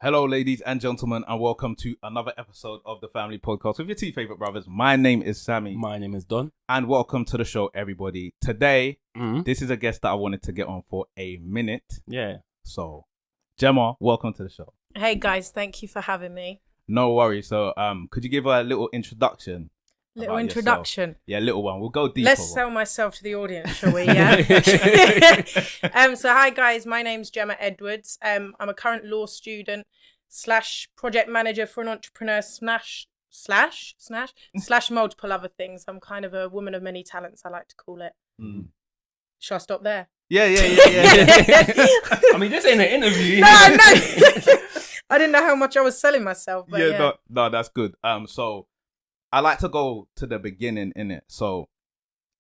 Hello, ladies and gentlemen, and welcome to another episode of the Family Podcast with your two favorite brothers. My name is Sammy. My name is Don. And welcome to the show, everybody. Today, this is a guest that I wanted to get on for a minute. Yeah. So, Gemma, welcome to the show. Hey, guys. Thank you for having me. No worries. So, could you give a little introduction? Little introduction. Yourself? Yeah, little one. We'll go deeper. Let's sell myself to the audience, shall we? Yeah. So hi guys, my name's Gemma Edwards. I'm a current law student / project manager for an entrepreneur / multiple other things. I'm kind of a woman of many talents, I like to call it. Shall I stop there? Yeah. I mean, this ain't an interview. No. I didn't know how much I was selling myself, but yeah. No, that's good. So I like to go to the beginning, innit? So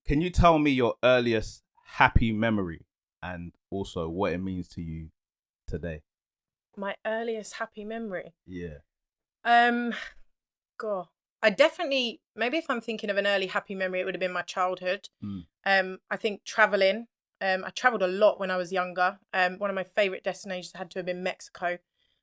can you tell me your earliest happy memory and also what it means to you today? My earliest happy memory? Yeah. God. I definitely, maybe if I'm thinking of an early happy memory, it would have been my childhood. I think traveling. I traveled a lot when I was younger. One of my favorite destinations had to have been Mexico.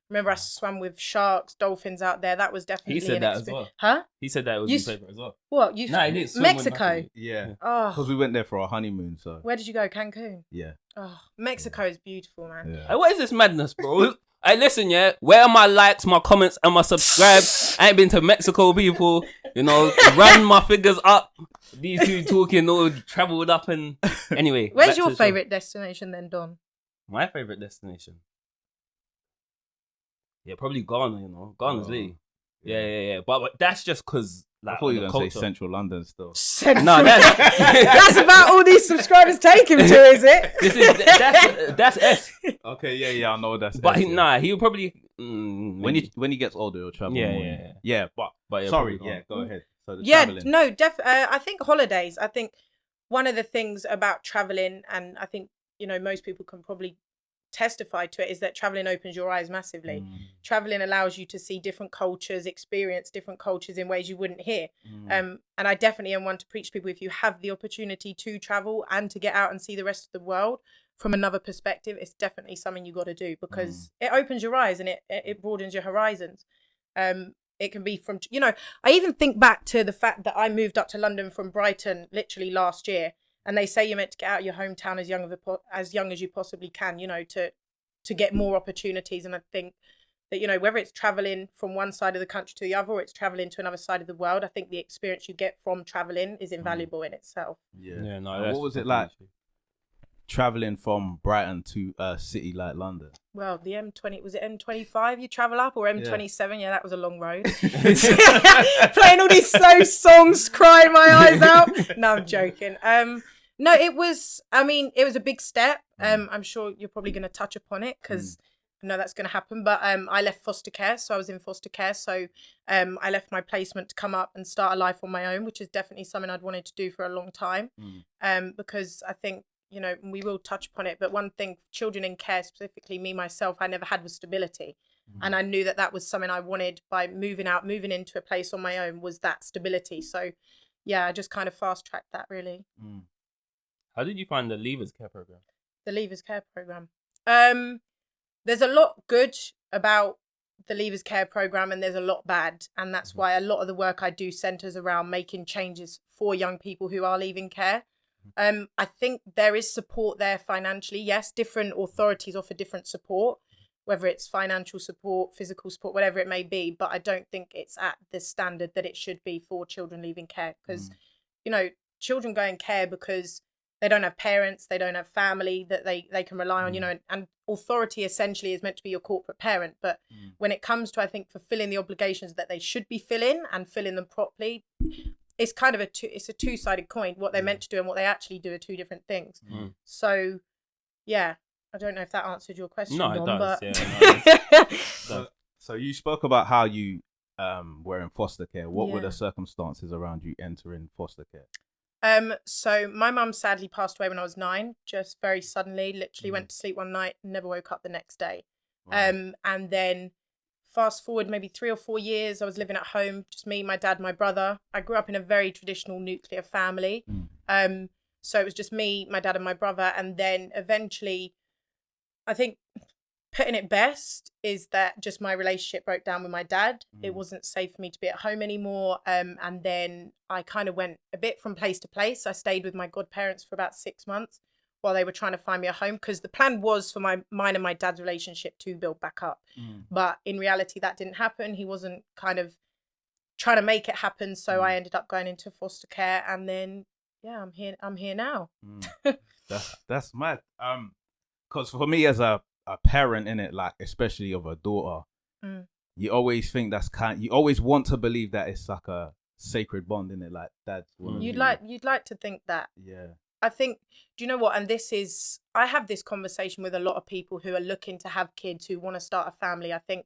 Remember, I swam with sharks, dolphins out there. That was definitely He said that as well. Huh? He said that was his favourite as well. What? He didn't swim Mexico? Yeah. Oh. Because we went there for our honeymoon, so. Where did you go? Cancun? Yeah. Oh, Mexico is beautiful, man. Yeah. Hey, what is this madness, bro? Hey, listen, yeah. Where are my likes, my comments, and my subscribe? I ain't been to Mexico, people. You know, run my figures up. These two talking all travelled up and... Anyway. Where's your favourite destination then, Don? My favourite destination? Yeah, probably Ghana, you know. Ghana's lit. Yeah. But that's just because... Like, I thought you were going to say Central London still. No, that's about all these subscribers take him to, is it? That's S. Okay, yeah, I know that's But S, he'll probably... when he gets older, he'll travel more. Yeah, but sorry, go ahead. So the traveling. No, I think holidays. I think one of the things about traveling, and I think, you know, most people can probably testify to it, is that traveling opens your eyes massively. Traveling allows you to see different cultures, experience different cultures in ways you wouldn't hear. And I definitely am one to preach to people, if you have the opportunity to travel and to get out and see the rest of the world from another perspective, it's definitely something you got to do, because it opens your eyes and it broadens your horizons. It can be from, you know, I even think back to the fact that I moved up to London from Brighton literally last year. And they say you're meant to get out of your hometown as young as you possibly can, you know, to get more opportunities. And I think that, you know, whether it's traveling from one side of the country to the other, or it's traveling to another side of the world, I think the experience you get from traveling is invaluable in itself. Yeah. What was it like traveling from Brighton to a city like London? Well, the M20, was it M25 you travel up, or M27? Yeah, that was a long road. Playing all these slow songs, crying my eyes out. No, I'm joking. No, it was a big step. I'm sure you're probably going to touch upon it, because I know that's going to happen. But I left foster care, so I was in foster care. So I left my placement to come up and start a life on my own, which is definitely something I'd wanted to do for a long time. Because I think, you know, we will touch upon it, but one thing, children in care, specifically me, myself, I never had was stability. And I knew that was something I wanted by moving into a place on my own, was that stability. So yeah, I just kind of fast tracked that, really. How did you find the Leavers Care program? The Leavers Care program. There's a lot good about the Leavers Care program, and there's a lot bad. And that's why a lot of the work I do centers around making changes for young people who are leaving care. I think there is support there financially. Yes, different authorities offer different support, whether it's financial support, physical support, whatever it may be. But I don't think it's at the standard that it should be for children leaving care, because, you know, children go in care because they don't have parents, they don't have family that they can rely on, you know, and authority essentially is meant to be your corporate parent. But when it comes to, I think, fulfilling the obligations that they should be filling and filling them properly, it's kind of a two-sided coin. What they're meant to do and what they actually do are two different things. So, yeah, I don't know if that answered your question. No, it does. But... Yeah, so you spoke about how you were in foster care. What were the circumstances around you entering foster care? So my mum sadly passed away when I was 9, just very suddenly. Literally went to sleep one night, never woke up the next day. Wow. And then fast forward maybe 3 or 4 years, I was living at home, just me, my dad, my brother. I grew up in a very traditional nuclear family. So it was just me, my dad and my brother. And then eventually, I think putting it best is that just my relationship broke down with my dad. It wasn't safe for me to be at home anymore. And then I kind of went a bit from place to place. I stayed with my godparents for about 6 months while they were trying to find me a home, because the plan was for mine and my dad's relationship to build back up. But in reality, that didn't happen. He wasn't kind of trying to make it happen. So I ended up going into foster care, and then, yeah, I'm here now. That's mad. Because for me as a parent, in it, like especially of a daughter, you always think you always want to believe that it's like a sacred bond, in it, like dad's you'd like to think that. Yeah, I think, do you know what, and I have this conversation with a lot of people who are looking to have kids, who want to start a family. I think,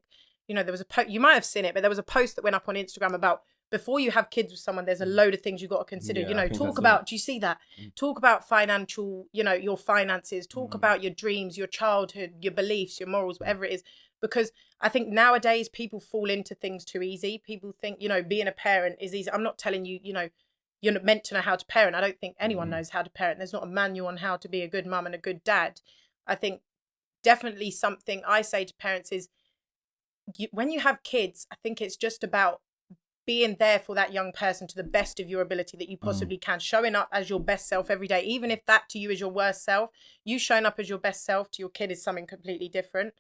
there was you might have seen it, but there was a post that went up on Instagram about, before you have kids with someone, there's a load of things you've got to consider. Talk about, do you see that? Talk about financial, your finances, talk about your dreams, your childhood, your beliefs, your morals, whatever it is. Because I think nowadays people fall into things too easy. People think, being a parent is easy. I'm not telling you, you're not meant to know how to parent. I don't think anyone knows how to parent. There's not a manual on how to be a good mum and a good dad. I think definitely something I say to parents is, when you have kids, I think it's just about being there for that young person to the best of your ability that you possibly can, showing up as your best self every day, even if that to you is your worst self. You showing up as your best self to your kid is something completely different.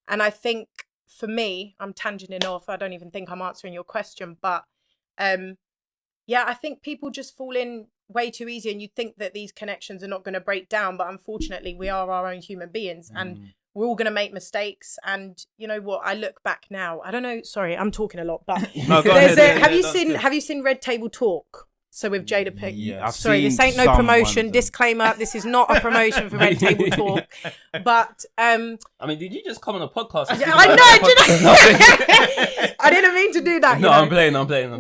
And I think for me, I'm tangenting off. I don't even think I'm answering your question, but I think people just fall in way too easy, and you think that these connections are not going to break down, but unfortunately we are our own human beings, and we're all going to make mistakes. And you know what, I look back now, I don't know, sorry, I'm talking a lot, but no, go ahead. Have you seen Red Table Talk? So with Jada Pick, yeah, sorry, this ain't no promotion. Disclaimer: this is not a promotion for Red Table Talk. But I mean, did you just come on a podcast? I know. I didn't mean to do that. No, I'm playing.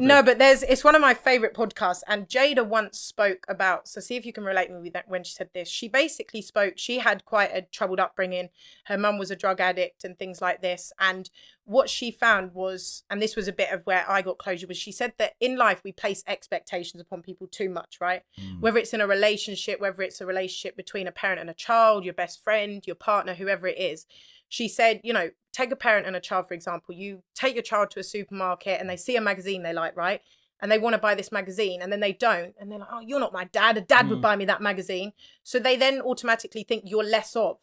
No, but it's one of my favorite podcasts. And Jada once spoke about. So see if you can relate with that when she said this. She basically spoke. She had quite a troubled upbringing. Her mum was a drug addict and things like this. And what she found was, and this was a bit of where I got closure, was she said that in life we place expectations upon people too much, right? Whether it's in a relationship, whether it's a relationship between a parent and a child, your best friend, your partner, whoever it is. She said, take a parent and a child, for example. You take your child to a supermarket and they see a magazine they like, right? And they want to buy this magazine, and then they don't. And they're like, oh, you're not my dad. A dad would buy me that magazine. So they then automatically think you're less of.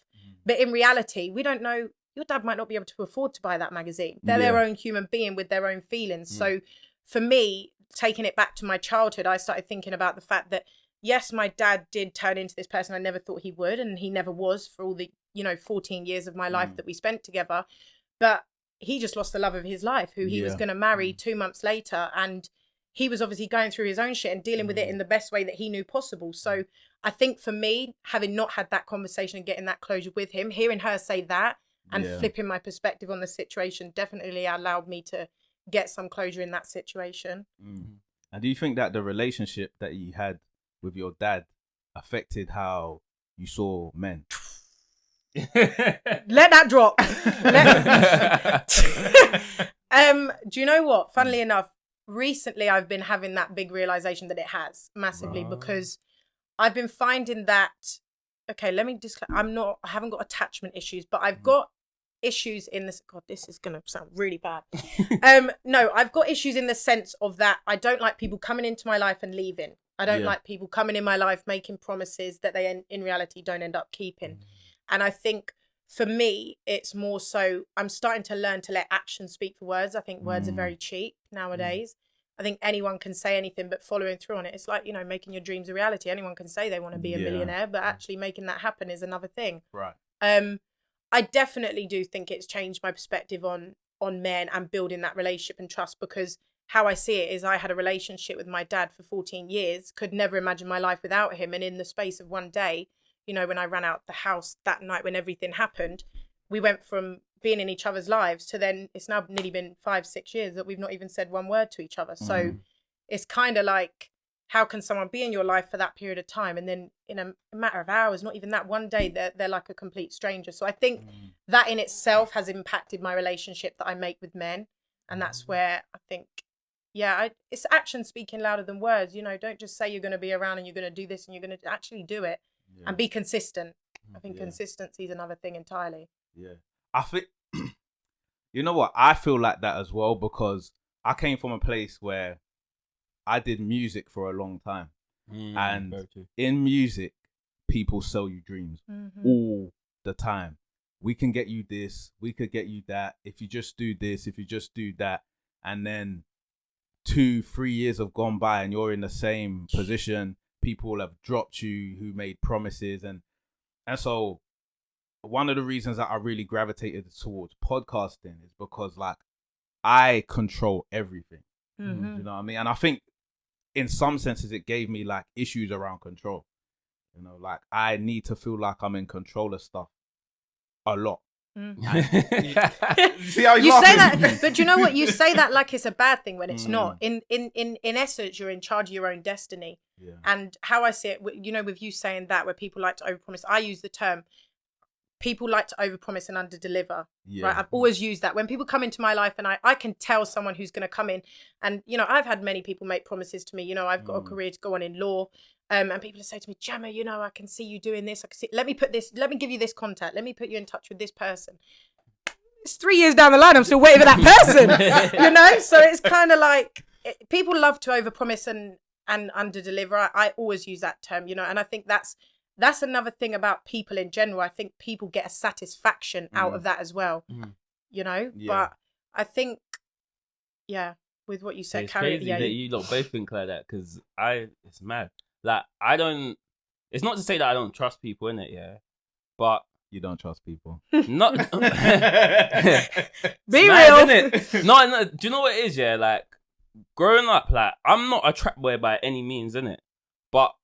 But in reality, we don't know. Your dad might not be able to afford to buy that magazine. They're their own human being with their own feelings. So for me, taking it back to my childhood, I started thinking about the fact that, yes, my dad did turn into this person I never thought he would. And he never was for all the, 14 years of my life that we spent together. But he just lost the love of his life, who he was going to marry 2 months later. And he was obviously going through his own shit and dealing with it in the best way that he knew possible. So I think for me, having not had that conversation and getting that closure with him, hearing her say that and flipping my perspective on the situation definitely allowed me to get some closure in that situation. And do you think that the relationship that you had with your dad affected how you saw men? Let that drop. Do you know what? Funnily enough, recently I've been having that big realization that it has massively, because I've been finding that, okay, let me I haven't got attachment issues, but I've got issues in this. God, this is going to sound really bad. No, I've got issues in the sense of that I don't like people coming into my life and leaving. I don't like people coming in my life making promises that they in reality don't end up keeping. And I think for me, it's more so I'm starting to learn to let actions speak for words. I think words are very cheap nowadays. I think anyone can say anything, but following through on it, it's like, making your dreams a reality. Anyone can say they want to be a millionaire, but actually making that happen is another thing. Right. I definitely do think it's changed my perspective on men and building that relationship and trust, because how I see it is I had a relationship with my dad for 14 years, could never imagine my life without him. And in the space of one day, when I ran out the house that night when everything happened, we went from being in each other's lives to then it's now nearly been 5-6 years that we've not even said one word to each other. So it's kind of like, how can someone be in your life for that period of time and then in a matter of hours, not even that one day, they're like a complete stranger. So I think that in itself has impacted my relationship that I make with men. And that's where I think, it's action speaking louder than words. Don't just say you're going to be around and you're going to do this and you're going to actually do it and be consistent. I think consistency is another thing entirely. Yeah. I think, you know what? I feel like that as well because I came from a place where I did music for a long time. And in music, people sell you dreams all the time. We can get you this, we could get you that. If you just do this, if you just do that. And then 2-3 years have gone by and you're in the same position. People have dropped you who made promises. And so one of the reasons that I really gravitated towards podcasting is because like I control everything. You know what I mean? And I think in some senses it gave me like issues around control. You know, like I need to feel like I'm in control of stuff a lot. Mm. See how you laughing? say that, but you know what? You say that like it's a bad thing when it's not. In essence, you're in charge of your own destiny. Yeah. And how I see it, you know, with you saying that, where people like to overpromise, I use the term people like to overpromise and underdeliver. Yeah. Right? I've always used that. When people come into my life and I can tell someone who's going to come in, and you know, I've had many people make promises to me. You know, I've got a career to go on in law. And people say to me, Gemma, you know, I can see you doing this. I can see. Let me give you this contact. Let me put you in touch with this person. It's 3 years down the line. I'm still waiting for that person. You know, so it's kind of like people love to overpromise and underdeliver. I always use that term, you know, and I think that's another thing about people in general. I think people get a satisfaction out of that as well, you know. Yeah. But I think, yeah, with what you said, it's crazy that you lot both think like that because it's mad. Like, it's not to say that I don't trust people, innit, yeah? But... You don't trust people. Not... Be real. Innit? No, do you know what it is, yeah? Like, growing up, like, I'm not a trap boy by any means, innit? But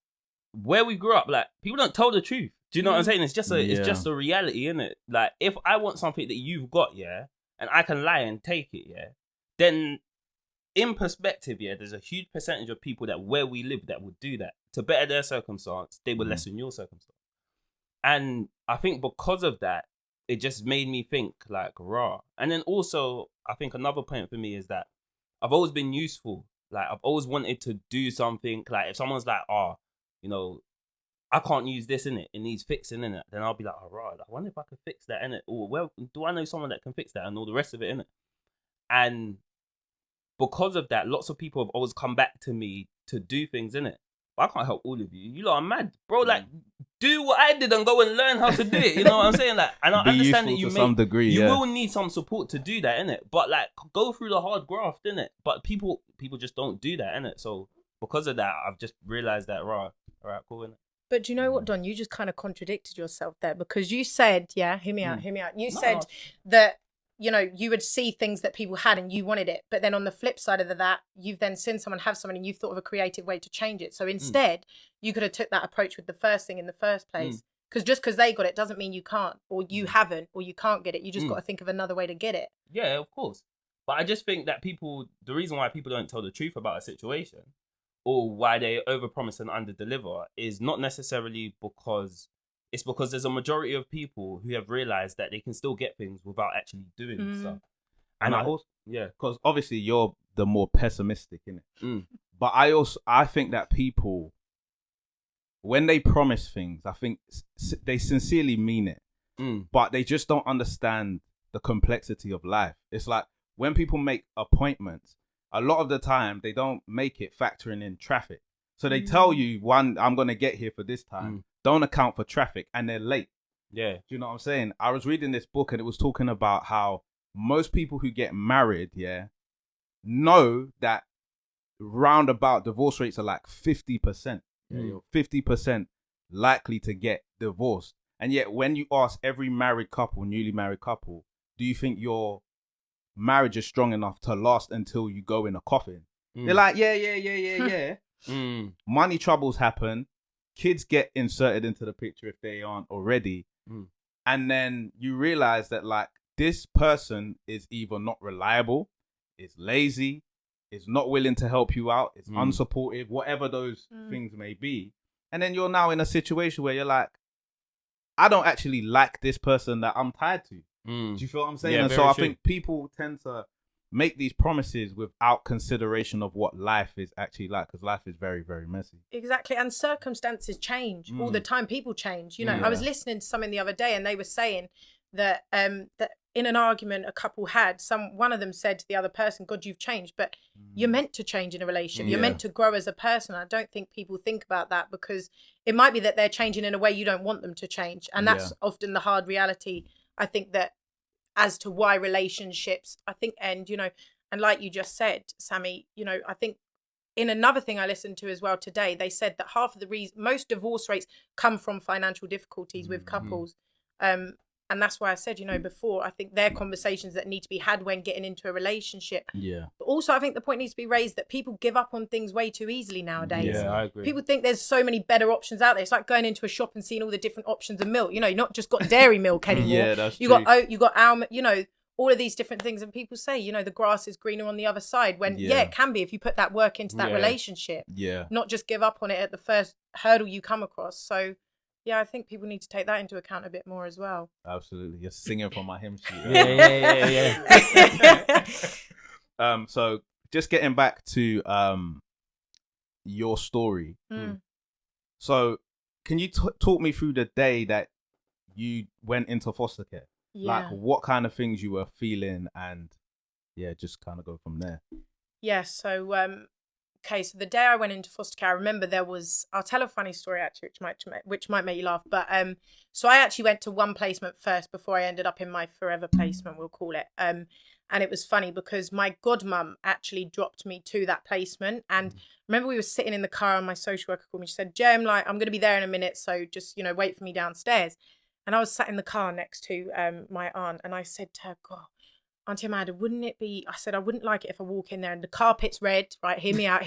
where we grew up, like, people don't tell the truth. Do you know what I'm saying? It's just a reality, innit? Like, if I want something that you've got, yeah, and I can lie and take it, yeah, then... In perspective, yeah, there's a huge percentage of people that where we live that would do that. To better their circumstance, they would lessen your circumstance. And I think because of that, it just made me think like, raw. And then also, I think another point for me is that I've always been useful. Like, I've always wanted to do something. Like, if someone's like, you know, I can't use this in it, it needs fixing in it, then I'll be like, raw, I wonder if I can fix that in it. Or, well, do I know someone that can fix that and all the rest of it in it? And because of that, lots of people have always come back to me to do things, innit? But I can't help all of you. You lot are mad. Bro, like, do what I did and go and learn how to do it. You know what I'm saying? Like, and I understand that you some degree, you will need some support to do that, innit? But, like, go through the hard graft, innit? But people just don't do that, innit? So, because of that, I've just realised that, right, all right, cool, innit? But do you know what, Don? You just kind of contradicted yourself there because you said, hear me out. You said that, you know, you would see things that people had and you wanted it. But then on the flip side of that, you've then seen someone have something and you've thought of a creative way to change it. So instead, you could have took that approach with the first thing in the first place. Because just because they got it doesn't mean you can't, or you haven't, or you can't get it. You just got to think of another way to get it. Yeah, of course. But I just think that the reason why people don't tell the truth about a situation or why they overpromise and underdeliver is not necessarily because... It's because there's a majority of people who have realised that they can still get things without actually doing stuff. And I also, because obviously you're the more pessimistic, innit? But I think that people, when they promise things, I think they sincerely mean it. But they just don't understand the complexity of life. It's like when people make appointments, a lot of the time they don't make it factoring in traffic. So they tell you, I'm going to get here for this time. Don't account for traffic, and they're late. Yeah. Do you know what I'm saying? I was reading this book and it was talking about how most people who get married, know that roundabout divorce rates are like 50%. You're 50% likely to get divorced. And yet when you ask every newly married couple, do you think your marriage is strong enough to last until you go in a coffin? They're like, yeah. Money troubles happen. Kids get inserted into the picture if they aren't already. And then you realize that like this person is either not reliable, is lazy, is not willing to help you out, is unsupportive, whatever those things may be. And then you're now in a situation where you're like, I don't actually like this person that I'm tied to. Do you feel what I'm saying? Yeah, and so I think people tend to make these promises without consideration of what life is actually like, because life is very, very messy. Exactly. And circumstances change all the time. People change. You know, I was listening to something the other day and they were saying that that in an argument a couple had, one of them said to the other person, God, you've changed, but you're meant to change in a relationship. You're meant to grow as a person. I don't think people think about that, because it might be that they're changing in a way you don't want them to change. And that's often the hard reality, I think, that as to why relationships, I think, end, you know. And like you just said, Sammy, you know, I think in another thing I listened to as well today, they said that half of the reason, most divorce rates come from financial difficulties with couples. And that's why I said, you know, before, I think they're conversations that need to be had when getting into a relationship. Yeah. But also, I think the point needs to be raised that people give up on things way too easily nowadays. Yeah, I agree. People think there's so many better options out there. It's like going into a shop and seeing all the different options of milk. You know, you're not just got dairy milk anymore. Yeah, that's true. You got almond, you know, all of these different things. And people say, you know, the grass is greener on the other side, when, it can be if you put that work into that relationship. Yeah. Not just give up on it at the first hurdle you come across. So, yeah, I think people need to take that into account a bit more as well. Absolutely. You're singing from my hymn sheet. Yeah. So just getting back to your story. So can you talk me through the day that you went into foster care? Like what kind of things you were feeling, and just kind of go from there. Yeah, so okay, so the day I went into foster care, I remember I'll tell a funny story actually, which might make you laugh. But so I actually went to one placement first before I ended up in my forever placement, we'll call it. And it was funny because my godmum actually dropped me to that placement. And remember, we were sitting in the car and my social worker called me. She said, Gem, like, I'm going to be there in a minute, so just, you know, wait for me downstairs. And I was sat in the car next to my aunt, and I said to her, God, Auntie Amanda, wouldn't it be, I said, I wouldn't like it if I walk in there and the carpet's red, right? Hear me out.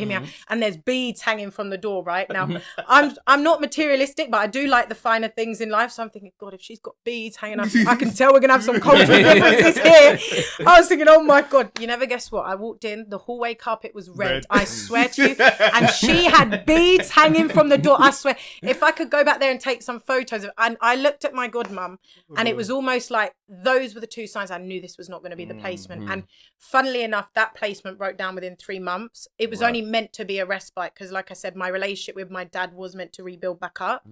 And there's beads hanging from the door, right? Now, I'm not materialistic, but I do like the finer things in life. So I'm thinking, God, if she's got beads hanging up, I can tell we're going to have some cultural differences here. I was thinking, oh my God, you never guess what? I walked in, the hallway carpet was red. I swear to you. And she had beads hanging from the door. I swear, if I could go back there and take some photos and I looked at my godmum, and it was almost like those were the two signs I knew this was not going to be the placement. And funnily enough, that placement broke down within 3 months. It was only meant to be a respite, because like I said, my relationship with my dad was meant to rebuild back up,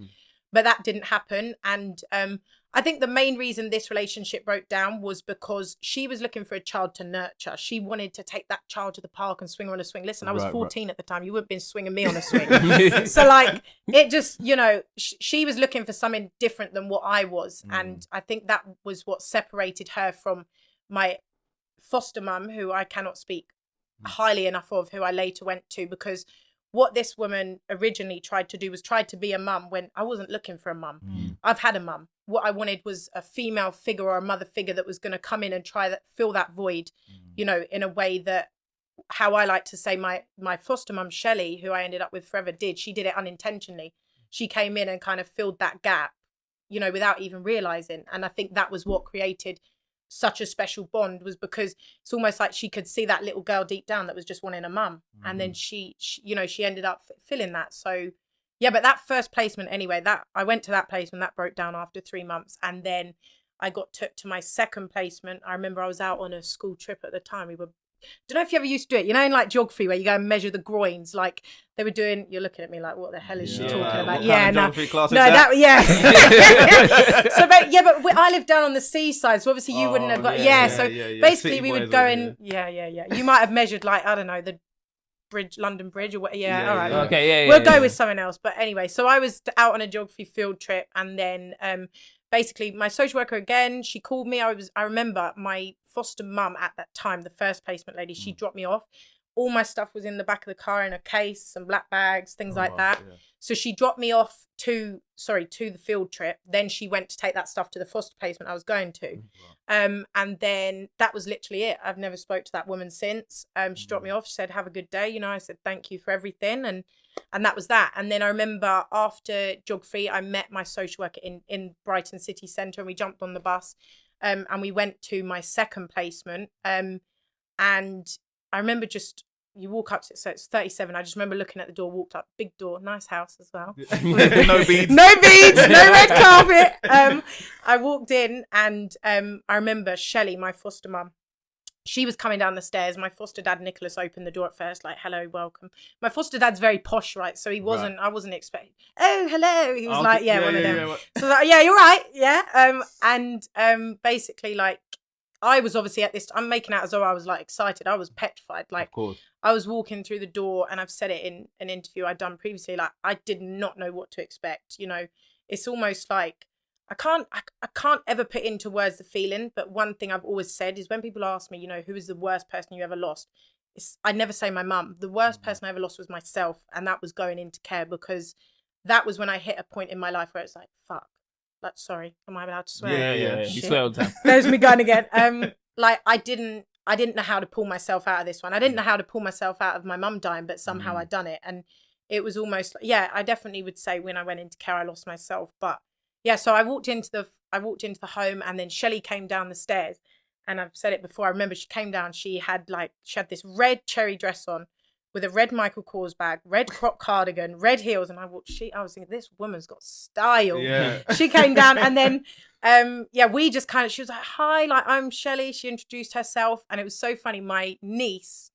but that didn't happen. And I think the main reason this relationship broke down was because she was looking for a child to nurture. She wanted to take that child to the park and swing her on a swing. Listen, I was 14 at the time. You wouldn't have been swinging me on a swing. So like, it just, you know, she was looking for something different than what I was. And I think that was what separated her from my foster mum, who I cannot speak highly enough of, who I later went to, because what this woman originally tried to do was tried to be a mum when I wasn't looking for a mum. I've had a mum. What I wanted was a female figure or a mother figure that was going to come in and try that, fill that void, you know, in a way that, how I like to say, my foster mum, Shelley, who I ended up with forever, did. She did it unintentionally. She came in and kind of filled that gap, you know, without even realizing. And I think that was what created such a special bond, was because it's almost like she could see that little girl deep down that was just wanting a mum. And then she you know, she ended up filling that. So yeah, but that first placement anyway, that I went to that placement, that broke down after 3 months. And then I got took to my second placement. I remember I was out on a school trip at the time. We were, don't know if you ever used to do it, you know, in like geography where you go and measure the groins, like they were doing. You're looking at me like, what the hell is she talking about? So but I lived down on the seaside, so obviously you wouldn't have got basically we would go in you might have measured, like, I don't know, the bridge, London Bridge, or what. All right, okay, we'll go with something else. But anyway, so I was out on a geography field trip, and then basically my social worker again, she called me. I remember my foster mum at that time, the first placement lady, she dropped me off. All my stuff was in the back of the car in a case, some black bags, things like that. So she dropped me off to the field trip. Then she went to take that stuff to the foster placement I was going to. And then that was literally it. I've never spoke to that woman since. She dropped me off. She said, have a good day. You know, I said, thank you for everything. And that was that. And then I remember after geography, I met my social worker in Brighton City Centre, and we jumped on the bus and we went to my second placement. And I remember you walk up to it, so it's 37. I just remember looking at the door, walked up, big door, nice house as well. No beads. No red carpet. I walked in, and I remember Shelley, my foster mum, she was coming down the stairs. My foster dad, Nicholas, opened the door at first, like, hello, welcome. My foster dad's very posh, right? So he wasn't, I wasn't expecting, oh, hello. He was like, one of them. So I was like, yeah, you're right. Yeah. And basically, like, I was obviously I'm making out as though I was like excited. I was petrified. Like, of course. I was walking through the door, and I've said it in an interview I'd done previously. Like, I did not know what to expect. You know, it's almost like I can't ever put into words the feeling. But one thing I've always said is when people ask me, you know, who is the worst person you ever lost? I never say my mum. The worst person I ever lost was myself, and that was going into care, because that was when I hit a point in my life where it's like, fuck. Like, sorry, am I allowed to swear? Yeah. You swear all the time. There's me going again. Like, I didn't know how to pull myself out of this one. I didn't know how to pull myself out of my mum dying, but somehow I'd done it. And it was almost, I definitely would say when I went into care, I lost myself. But yeah, so I walked into the home, and then Shelley came down the stairs, and I've said it before. I remember she came down. She had this red cherry dress on, with a red Michael Kors bag, red crop cardigan, red heels. And I was thinking, this woman's got style. Yeah. She came down, and then, we just she was like, hi, like, I'm Shelley. She introduced herself. And it was so funny. My niece,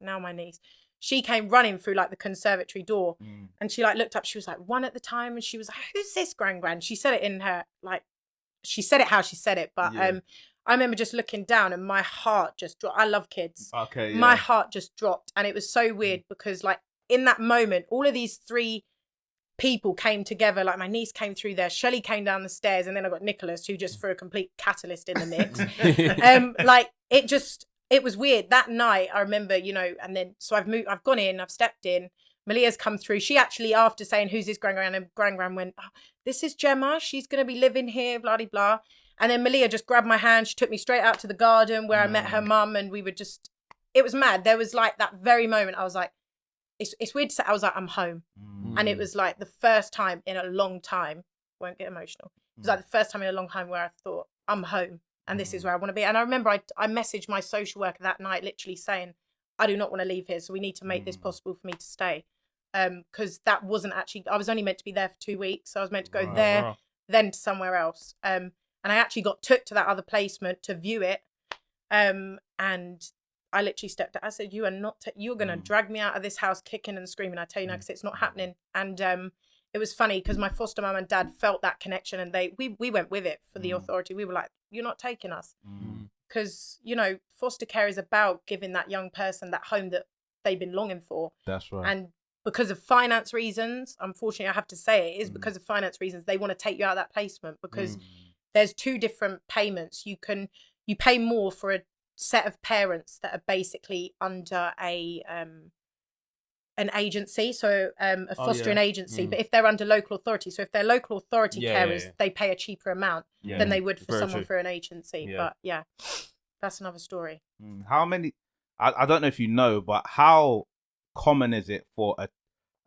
she came running through like the conservatory door, and she like looked up. She was like 1 at the time. And she was like, who's this gran? She said it in her, like, she said it how she said it. But, I remember just looking down, and my heart just dropped. I love kids. Okay. Yeah. My heart just dropped. And it was so weird because, like, in that moment, all of these 3 people came together. Like, my niece came through there, Shelley came down the stairs, and then I got Nicholas, who just threw a complete catalyst in the mix. Like, it was weird. That night, I remember, you know, and then, so I've gone in, I've stepped in. Malia's come through. She actually, after saying, who's this gran? And gran went, oh, this is Gemma. She's going to be living here, blah, blah, blah. And then Malia just grabbed my hand. She took me straight out to the garden where I met her mum, and we were just, it was mad. There was like that very moment, I was like, it's weird to say, I was like, I'm home. And it was like the first time in a long time, won't get emotional. It was like the first time in a long time where I thought, I'm home, and this is where I want to be. And I remember I messaged my social worker that night, literally saying, I do not want to leave here. So we need to make this possible for me to stay. Because that wasn't actually, I was only meant to be there for 2 weeks. So I was meant to go there, then to somewhere else. And I actually got took to that other placement to view it. And I literally stepped out. I said, you are not, you're going to drag me out of this house kicking and screaming. I tell you now, because it's not happening. And it was funny because my foster mum and dad felt that connection, and we went with it for the authority. We were like, you're not taking us. Because, you know, foster care is about giving that young person that home that they've been longing for. That's right. And because of finance reasons, unfortunately, I have to say it is because of finance reasons, they want to take you out of that placement, because there's 2 different payments. You pay more for a set of parents that are basically under an agency, so a fostering agency. But if they're under local authority, so if they're local authority carers, they pay a cheaper amount than they would for someone for an agency. But that's another story. How many? I don't know if you know, but how common is it for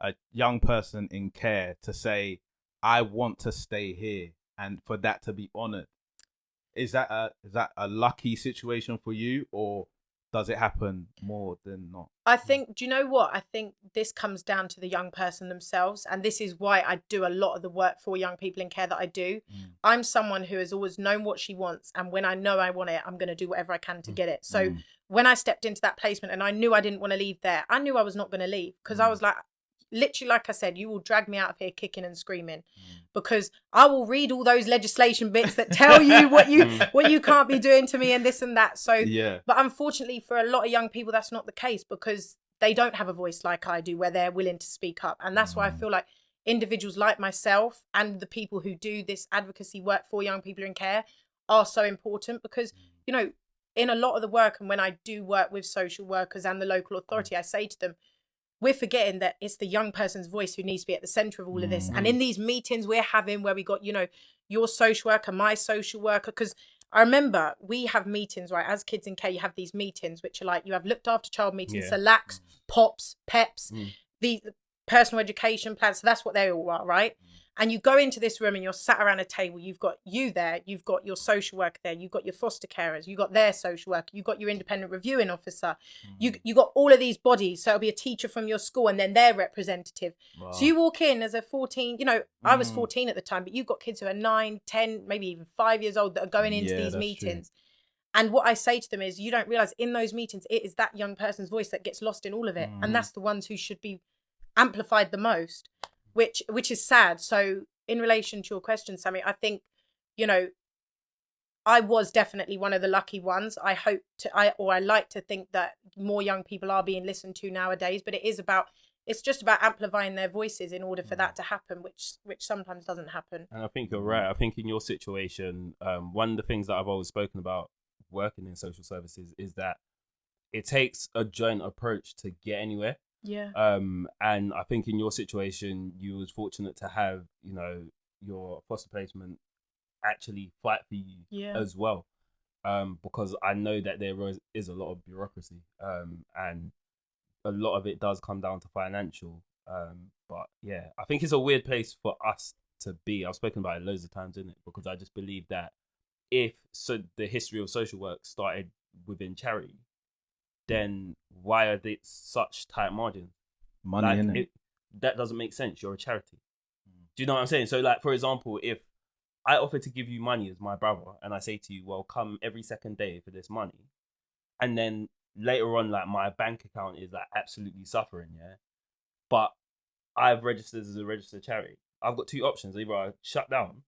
a young person in care to say, I want to stay here, and for that to be honoured? Is that a lucky situation for you, or does it happen more than not? I think, do you know what? I think this comes down to the young person themselves. And this is why I do a lot of the work for young people in care that I do. I'm someone who has always known what she wants. And when I know I want it, I'm going to do whatever I can to get it. So when I stepped into that placement and I knew I didn't want to leave there, I knew I was not going to leave, because I was like, literally, like I said, you will drag me out of here kicking and screaming, because I will read all those legislation bits that tell you what you can't be doing to me and this and that. So, but unfortunately for a lot of young people, that's not the case, because they don't have a voice like I do where they're willing to speak up. And that's why I feel like individuals like myself and the people who do this advocacy work for young people in care are so important, because, you know, in a lot of the work, and when I do work with social workers and the local authority, I say to them, we're forgetting that it's the young person's voice who needs to be at the centre of all of this. And in these meetings we're having where we got, you know, your social worker, my social worker, because I remember we have meetings, right? As kids in care, you have these meetings, which are like, you have looked after child meetings, SELACs, POPs, PEPs, the personal education plans. So that's what they all are, right? And you go into this room and you're sat around a table. You've got you there. You've got your social worker there. You've got your foster carers. You've got their social worker. You've got your independent reviewing officer. You got all of these bodies. So it'll be a teacher from your school and then their representative. Wow. So you walk in as a 14, you know, I was 14 at the time, but you've got kids who are 9, 10, maybe even 5 years old that are going into these meetings. True. And what I say to them is, you don't realize in those meetings, it is that young person's voice that gets lost in all of it. And that's the ones who should be amplified the most, which is sad. So in relation to your question, Sammy, I think, you know, I was definitely one of the lucky ones. I like to think that more young people are being listened to nowadays, but it's just about amplifying their voices in order for that to happen, which sometimes doesn't happen. And I think you're right. I think in your situation, one of the things that I've always spoken about working in social services is that it takes a joint approach to get anywhere. Yeah. And I think in your situation, you was fortunate to have, you know, your foster placement actually fight for you as well. Because I know that there is a lot of bureaucracy, and a lot of it does come down to financial. But yeah, I think it's a weird place for us to be. I've spoken about it loads of times, isn't it? Because I just believe that the history of social work started within charity, then why are they such tight margins? Money, innit? That doesn't make sense. You're a charity. Do you know what I'm saying? So, like, for example, if I offer to give you money as my brother, and I say to you, well, come every second day for this money, and then later on, like, my bank account is like absolutely suffering, yeah, but I've registered as a registered charity, I've got two options. Either I shut down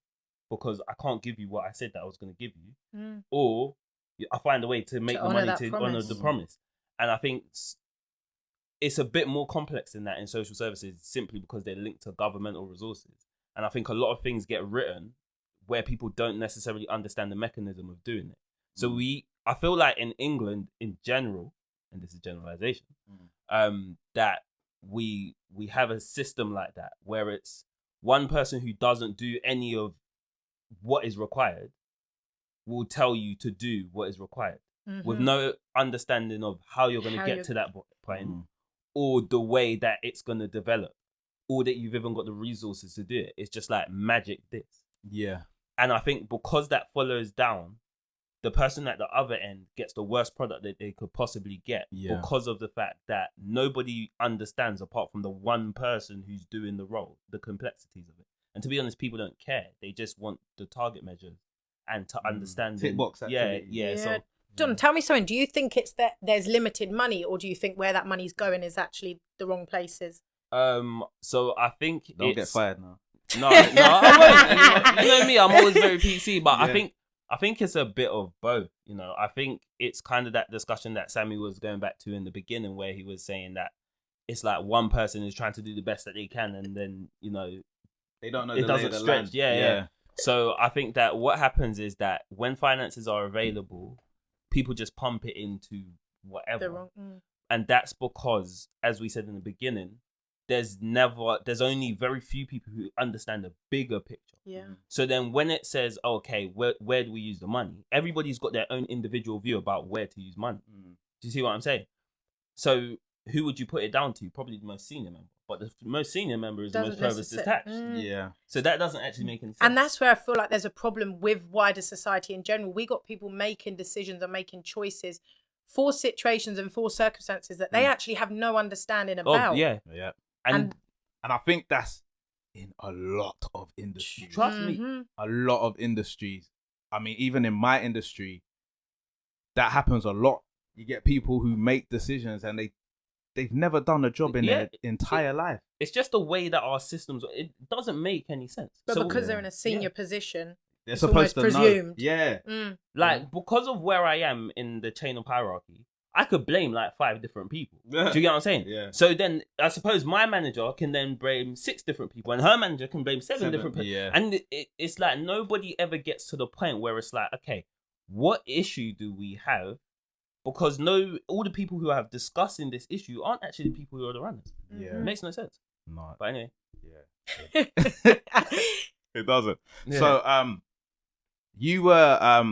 because I can't give you what I said that I was going to give you, or I find a way to make the money to honor the promise. And I think it's a bit more complex than that in social services, simply because they're linked to governmental resources. And I think a lot of things get written where people don't necessarily understand the mechanism of doing it. So I feel like in England in general, and this is generalization, that we have a system like that where it's one person who doesn't do any of what is required will tell you to do what is required with no understanding of how you're going to get to that point or the way that it's going to develop, or that you've even got the resources to do it. It's just like magic this. Yeah. And I think because that follows down, the person at the other end gets the worst product that they could possibly get because of the fact that nobody understands, apart from the one person who's doing the role, the complexities of it. And to be honest, people don't care. They just want the target measures and to understand. Tick box activity. Yeah. So, John, tell me something. Do you think it's that there's limited money, or do you think where that money's going is actually the wrong places? So I think Don't get fired now. No, I won't. You know me, I'm always very PC, but I think it's a bit of both. You know, I think it's kind of that discussion that Sammy was going back to in the beginning, where he was saying that it's like one person is trying to do the best that they can, and then, you know, they don't know it doesn't stretch. Yeah. So I think that what happens is that when finances are available, people just pump it into whatever. And that's because, as we said in the beginning, there's only very few people who understand the bigger picture. Yeah. So then when it says, okay, where do we use the money? Everybody's got their own individual view about where to use money. Do you see what I'm saying? So who would you put it down to? Probably the most senior member. But the most senior member is the most furthest detached. Yeah. So that doesn't actually make any sense. And that's where I feel like there's a problem with wider society in general. We got people making decisions and making choices for situations and for circumstances that they actually have no understanding about. Yeah. And I think that's in a lot of industries. Trust me. A lot of industries. I mean, even in my industry, that happens a lot. You get people who make decisions and they've never done a job in their entire life. It's just the way that our systems, it doesn't make any sense. But because they're in a senior position, they're supposed to presumed. know. Yeah. Like, because of where I am in the chain of hierarchy, I could blame like 5 different people. Do you get what I'm saying? Yeah. So then I suppose my manager can then blame 6 different people, and her manager can blame 7 different people. Yeah. And it's like nobody ever gets to the point where it's like, okay, what issue do we have? Because all the people who have discussing this issue aren't actually the people who are the runners. Yeah. It makes no sense. No. But anyway. Yeah. It doesn't. Yeah. So you were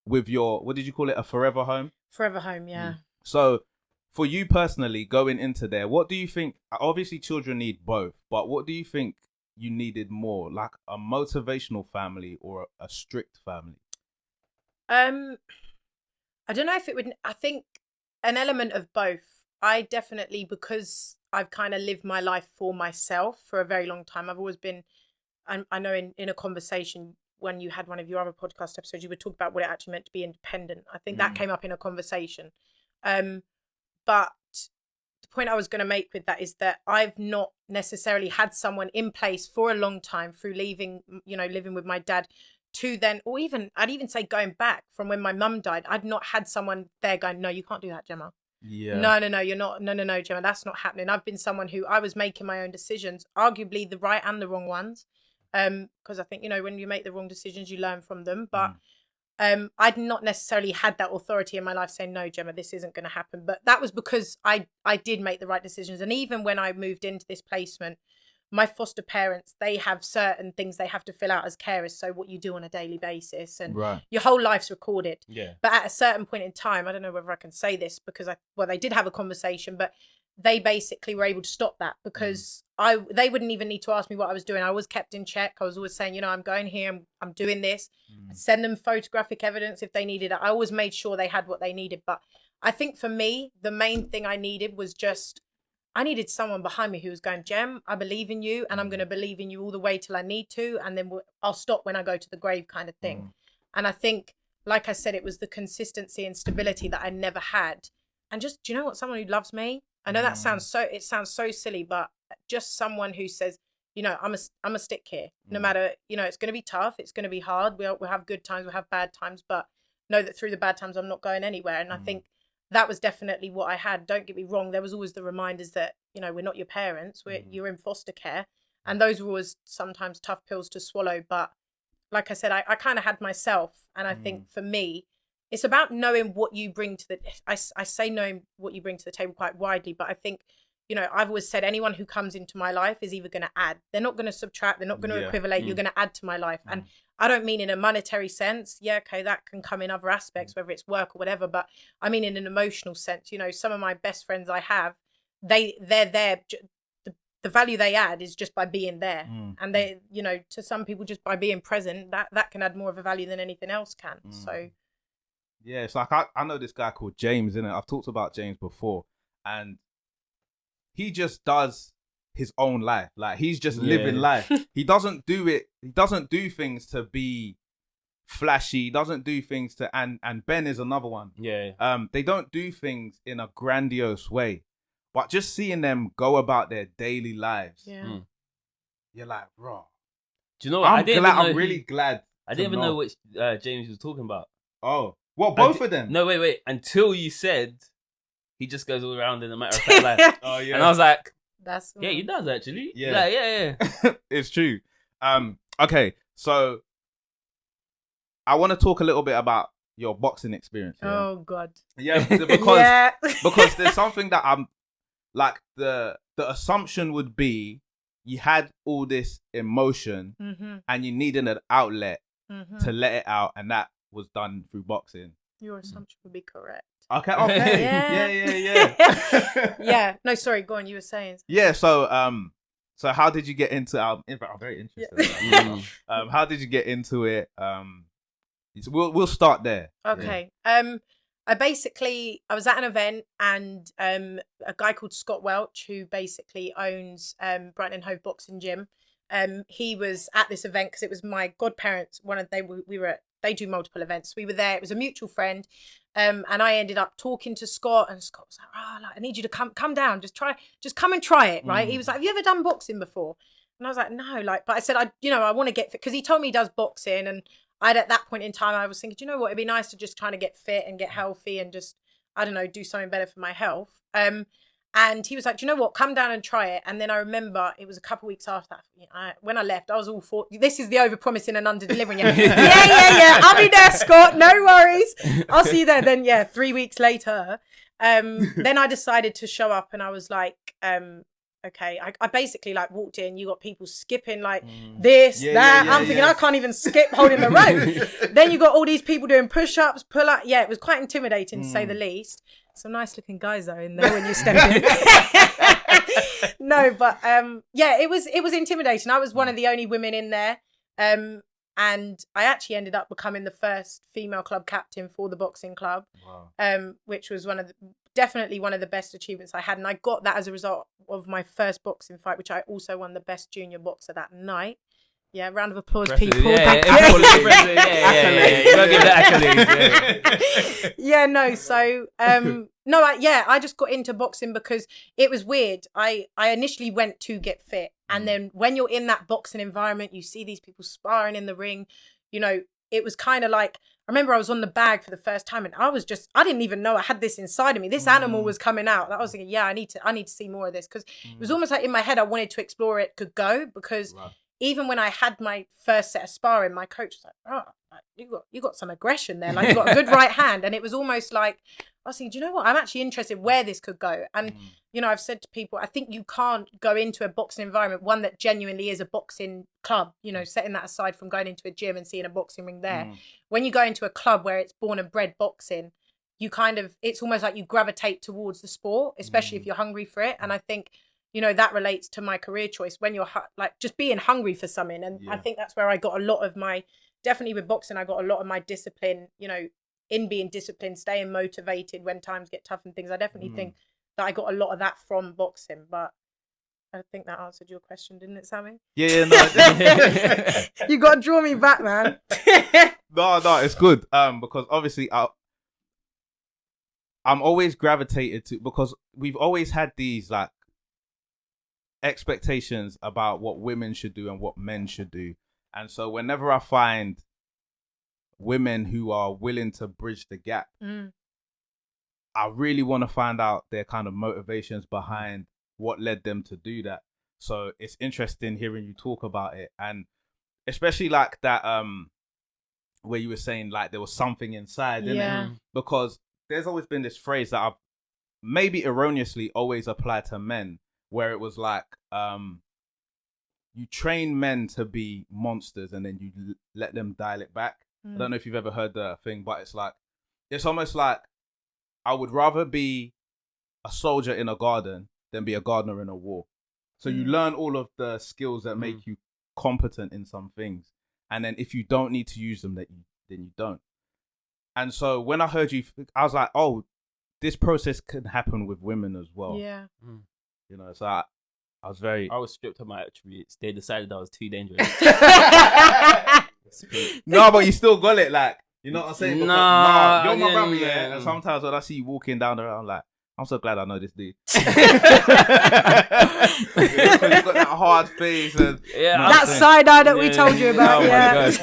with your, what did you call it? A forever home? Forever home, yeah. So for you personally, going into there, what do you think? Obviously children need both, but what do you think you needed more? Like a motivational family or a strict family? I don't know if it would, I think an element of both. I definitely, because I've kind of lived my life for myself for a very long time, I've always been, I know in a conversation, when you had one of your other podcast episodes, you were talking about what it actually meant to be independent. I think that came up in a conversation. But the point I was going to make with that is that I've not necessarily had someone in place for a long time through living with my dad to then, or even, I'd even say going back from when my mum died, I'd not had someone there going, no, you can't do that, Gemma. Yeah. No, you're not. No, Gemma, that's not happening. I've been someone who I was making my own decisions, arguably the right and the wrong ones. Because I think, when you make the wrong decisions, you learn from them. But I'd not necessarily had that authority in my life saying, no, Gemma, this isn't going to happen. But that was because I did make the right decisions. And even when I moved into this placement, my foster parents, they have certain things they have to fill out as carers. So what you do on a daily basis and your whole life's recorded. Yeah. But at a certain point in time, I don't know whether I can say this because they did have a conversation, but they basically were able to stop that because they wouldn't even need to ask me what I was doing. I was kept in check. I was always saying, I'm going here, I'm doing this. I'd send them photographic evidence if they needed it. I always made sure they had what they needed. But I think for me, the main thing I needed was I needed someone behind me who was going, Gem, I believe in you and I'm going to believe in you all the way till I need to. And then I'll stop when I go to the grave kind of thing. And I think, like I said, it was the consistency and stability that I never had. And just, do you know what? Someone who loves me. I know that sounds so silly, but just someone who says, I'm a stick here. No matter, it's going to be tough. It's going to be hard. We'll have good times. We'll have bad times, but know that through the bad times, I'm not going anywhere. And I think that was definitely what I had. Don't get me wrong. There was always the reminders that, we're not your parents. You're in foster care. And those were always sometimes tough pills to swallow. But like I said, I kind of had myself. And I think for me, it's about knowing what you bring to I say knowing what you bring to the table quite widely. But I think, I've always said anyone who comes into my life is either going to add. They're not going to subtract. They're not going to equivalate. You're going to add to my life. And I don't mean in a monetary sense. Yeah, okay, that can come in other aspects, whether it's work or whatever. But I mean in an emotional sense. Some of my best friends I have, they're there. The value they add is just by being there. And they, to some people, just by being present, that can add more of a value than anything else can. So. Yeah, it's like I know this guy called James, innit? I've talked about James before, and he just does his own life. Like he's just living life. He doesn't do it. He doesn't do things to be flashy. He doesn't do things to and Ben is another one. Yeah. They don't do things in a grandiose way, but just seeing them go about their daily lives. Yeah. You're like, bro. Do you know what? I'm really glad. I didn't even know which James was talking about. Oh. Well, both of them. No, wait. Until you said he just goes all around in a matter of fact life. Oh, yeah. And I was like, that's he does actually. Yeah. Yeah. It's true. Okay, so I want to talk a little bit about your boxing experience. Yeah? Oh God. Yeah, because there's something that I'm like the assumption would be you had all this emotion and you needed an outlet to let it out, and that was done through boxing. Your assumption would be correct. Okay. Yeah. Yeah. No, sorry. Go on. You were saying. Yeah. So how did you get into? In fact, I'm very interested. Yeah. How did you get into it? We'll start there. Okay. Yeah. I was at an event and a guy called Scott Welch, who basically owns Brighton and Hove Boxing Gym. He was at this event because it was my godparents. They do multiple events. We were there. It was a mutual friend. And I ended up talking to Scott, and Scott was like, I need you to come down. Just come and try it. Right. He was like, have you ever done boxing before? And I was like, no, but I said, I want to get fit, because he told me he does boxing. And at that point in time, I was thinking, do you know what? It'd be nice to just kind of get fit and get healthy and just, I don't know, do something better for my health. And he was like, do you know what? Come down and try it. And then I remember it was a couple of weeks after that. When I left, I was all for, this is the over-promising and under-delivering. Yeah. I'll be there, Scott. No worries. I'll see you there. Then, 3 weeks later, then I decided to show up, and I was like, okay. I basically walked in. You got people skipping this, that. I'm thinking I can't even skip holding the rope. Then you got all these people doing push-ups, pull-ups. Yeah, it was quite intimidating to say the least. Some nice looking guys though in there when you step in. No, but it was intimidating. I was one of the only women in there. And I actually ended up becoming the first female club captain for the boxing club. Wow. Which was definitely one of the best achievements I had. And I got that as a result of my first boxing fight, which I also won the best junior boxer that night. Yeah, round of applause, Impressive. people. Yeah, Thank yeah, you. impressive. Yeah. You gotta give the accolades. Yeah. Yeah, no. So, I just got into boxing because it was weird. I initially went to get fit, and then when you're in that boxing environment, you see these people sparring in the ring. You know, it was kind of like, I remember I was on the bag for the first time, and I didn't even know I had this inside of me. This animal was coming out. I was thinking, yeah, I need to see more of this, because it was almost like in my head I wanted to explore it could go, because. Right. Even when I had my first set of sparring, my coach was like, "Oh, you got some aggression there. Like, you got a good right hand." And it was almost like I was thinking, do you know what? I'm actually interested where this could go. And I've said to people, I think you can't go into a boxing environment, one that genuinely is a boxing club. Setting that aside from going into a gym and seeing a boxing ring there. When you go into a club where it's born and bred boxing, it's almost like you gravitate towards the sport, especially if you're hungry for it. And I think. That relates to my career choice when you're like just being hungry for something. And I think that's where I got a lot of definitely with boxing, I got a lot of my discipline, in being disciplined, staying motivated when times get tough and things. I definitely think that I got a lot of that from boxing, but I think that answered your question, didn't it, Sammy? Yeah, no. You got to draw me back, man. No, it's good. Because obviously I'm always gravitated to, because we've always had these like expectations about what women should do and what men should do. And so whenever I find women who are willing to bridge the gap, I really want to find out their kind of motivations behind what led them to do that. So it's interesting hearing you talk about it, and especially like that where you were saying like there was something inside, innit? Because there's always been this phrase that I've maybe erroneously always applied to men, where it was like, you train men to be monsters and then you let them dial it back. I don't know if you've ever heard the thing, but it's almost like I would rather be a soldier in a garden than be a gardener in a war. So you learn all of the skills that make you competent in some things. And then if you don't need to use them, then you don't. And so when I heard you, I was like, oh, this process can happen with women as well. Yeah. So I was stripped of my attributes. They decided I was too dangerous. No, but you still got it, like, you know what I'm saying? You're my brother, man. And sometimes when I see you walking down the road, I'm like, I'm so glad I know this dude. Because you got that hard face and that side eye that we told you about. Oh my gosh.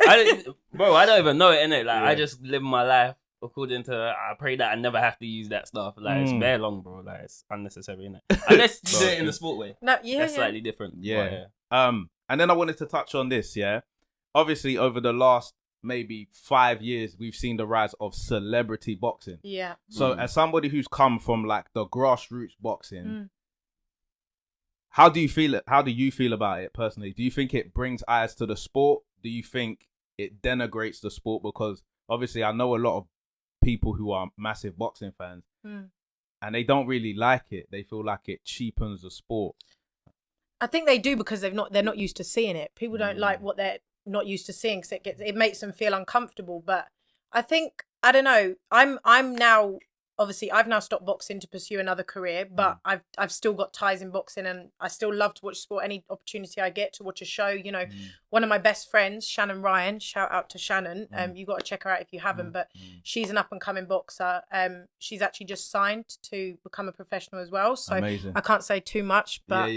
I don't even know it, innit? Like, I just live my life according to, I pray that I never have to use that stuff. Like, it's bare long, bro. Like, it's unnecessary, innit? Unless you do it in the sport way. That's slightly different. Yeah. And then I wanted to touch on this, Obviously, over the last maybe 5 years, we've seen the rise of celebrity boxing. Yeah. So as somebody who's come from like the grassroots boxing, how do you feel about it personally? Do you think it brings eyes to the sport? Do you think it denigrates the sport? Because obviously I know a lot of people who are massive boxing fans and they don't really like it. They feel like it cheapens the sport. I think they do because they're not used to seeing it. People don't like what they're not used to seeing because it makes them feel uncomfortable. But I think, I don't know, I'm now, obviously I've now stopped boxing to pursue another career, but I've still got ties in boxing and I still love to watch sport. Any opportunity I get to watch a show, one of my best friends, Shannon Ryan, shout out to Shannon. You got to check her out if you haven't, but she's an up and coming boxer. She's actually just signed to become a professional as well. So amazing. I can't say too much, but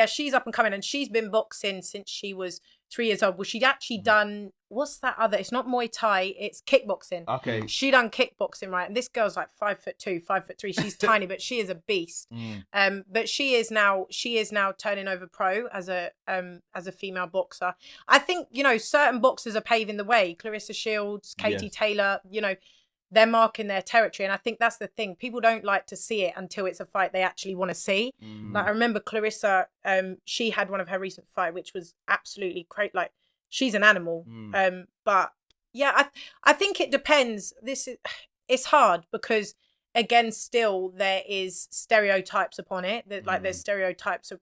she's up and coming and she's been boxing since she was 3 years old. Well, she'd actually done, what's that other? It's not Muay Thai, it's kickboxing. Okay. She done kickboxing, right? And this girl's like 5'2", 5'3". She's tiny, but she is a beast. But she is now turning over pro as a female boxer. I think, certain boxers are paving the way. Clarissa Shields, Katie Taylor, they're marking their territory. And I think that's the thing. People don't like to see it until it's a fight they actually want to see. Like, I remember Clarissa, she had one of her recent fight, which was absolutely great. Like, she's an animal. But yeah, I think it depends. It's hard because, again, still there is stereotypes upon it. There's stereotypes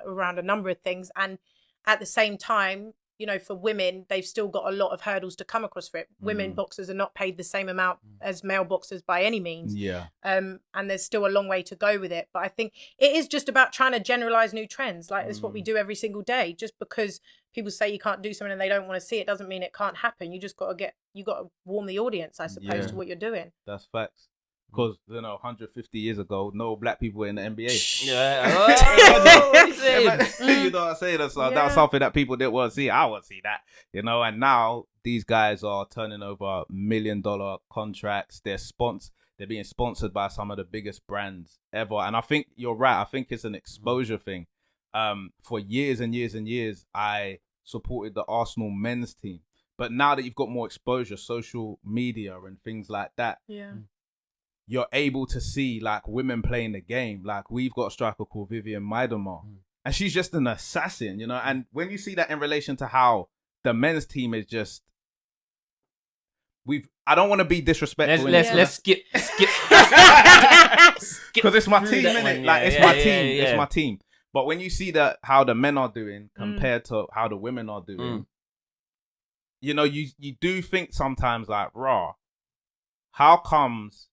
around a number of things. And at the same time, you know, for women, they've still got a lot of hurdles to come across for it. Women boxers are not paid the same amount as male boxers by any means. Yeah. And there's still a long way to go with it. But I think it is just about trying to generalize new trends. Like, it's what we do every single day. Just because people say you can't do something and they don't want to see it doesn't mean it can't happen. You just got to warm the audience, I suppose, to what you're doing. That's facts. Because, 150 years ago, no black people were in the NBA. Yeah. What you saying? You know what I'm saying? So that was something that people didn't want to see. I want to see that. And now these guys are turning over $1 million contracts. They're being sponsored by some of the biggest brands ever. And I think you're right. I think it's an exposure thing. For years and years and years, I supported the Arsenal men's team. But now that you've got more exposure, social media and things like that, you're able to see like women playing the game. Like, we've got a striker called Vivian Miedema, and she's just an assassin, And when you see that in relation to how the men's team is just, I don't want to be disrespectful. Let's skip. Because it's my team, innit? Like, it's my team. It's my team. But when you see how the men are doing compared to how the women are doing, you do think sometimes like, how comes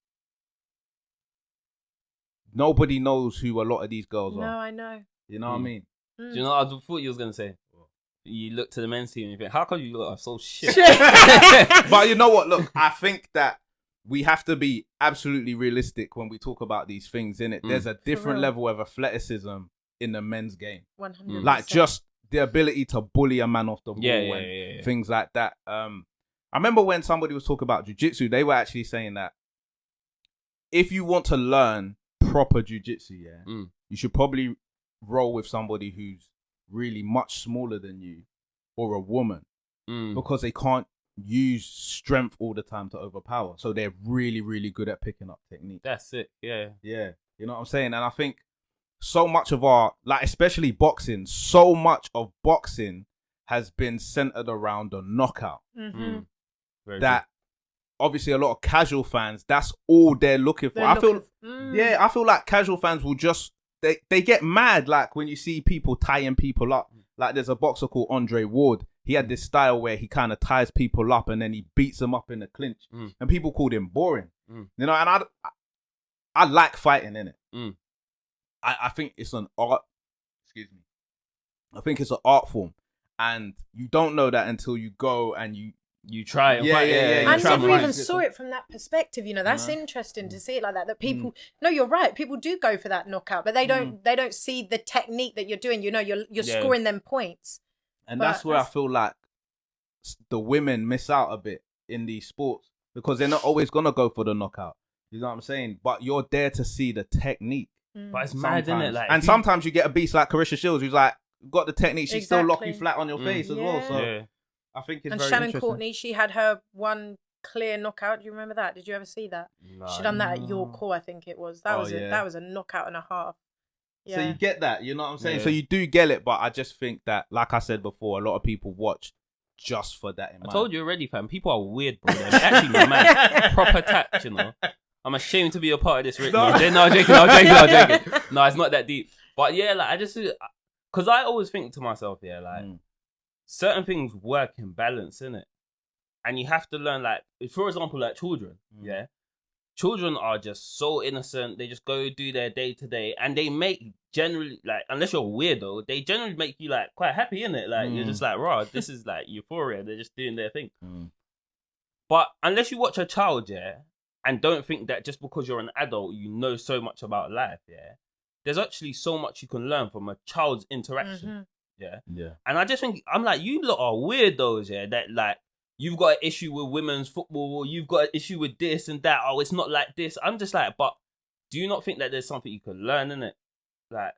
nobody knows who a lot of these girls are? No, I know. You know what I mean? Do you know what I thought you was going to say? You look to the men's team and you think, how come you lot are so shit? But you know what? Look, I think that we have to be absolutely realistic when we talk about these things, innit? There's a different level of athleticism in the men's game. 100%. Like, just the ability to bully a man off the ball and things like that. I remember when somebody was talking about jiu-jitsu, they were actually saying that if you want to learn proper jiu-jitsu, you should probably roll with somebody who's really much smaller than you, or a woman, because they can't use strength all the time to overpower. So they're really, really good at picking up technique. That's it. Yeah. You know what I'm saying? And I think so much of our, like, especially boxing, so much of boxing has been centered around the knockout. That obviously a lot of casual fans, that's all they're looking for. I feel like casual fans will just, they get mad like when you see people tying people up. Like, there's a boxer called Andre Ward. He had this style where he kind of ties people up and then he beats them up in the clinch. And people called him boring. And I like fighting, innit? I think it's an art. Excuse me. I think it's an art form. And you don't know that until you go and you try and fight. I never even saw it from that perspective. That's interesting to see it like that. That people, no, you're right. People do go for that knockout, but they don't see the technique that you're doing. You're scoring them points. And that's where I feel like the women miss out a bit in these sports, because they're not always gonna go for the knockout. You know what I'm saying? But you're there to see the technique. But it's mad, isn't it? Like, and sometimes you get a beast like Carissa Shields, who's like got the technique. She still lock you flat on your face as well. So I think it's very Shannon interesting. Courtney, she had her one clear knockout. Do you remember that? Did you ever see that? No, she done that at York Hall, I think it was. That was a knockout and a half. So you get that, you know what I'm saying? So you do get it, but I just think that, like I said before, a lot of people watch just for that in mind. I told you already, fam. People are weird, bro. They're actually mad. Proper tact, I'm ashamed to be a part of this, Rick. No, I'm joking. No, it's not that deep. But yeah, like, I just, because I always think to myself, certain things work in balance, innit? And you have to learn, like, for example, like children, children are just so innocent. They just go do their day to day, and they make generally, like, unless you're a weirdo, they generally make you like quite happy, innit? Like, you're just like, raw, this is like euphoria. They're just doing their thing. But unless you watch a child, and don't think that just because you're an adult, you know so much about life, there's actually so much you can learn from a child's interaction, And I just think, I'm like, you lot are weirdos, that like, you've got an issue with women's football, or you've got an issue with this and that, oh, it's not like this. I'm just like, but do you not think that there's something you can learn, innit? Like,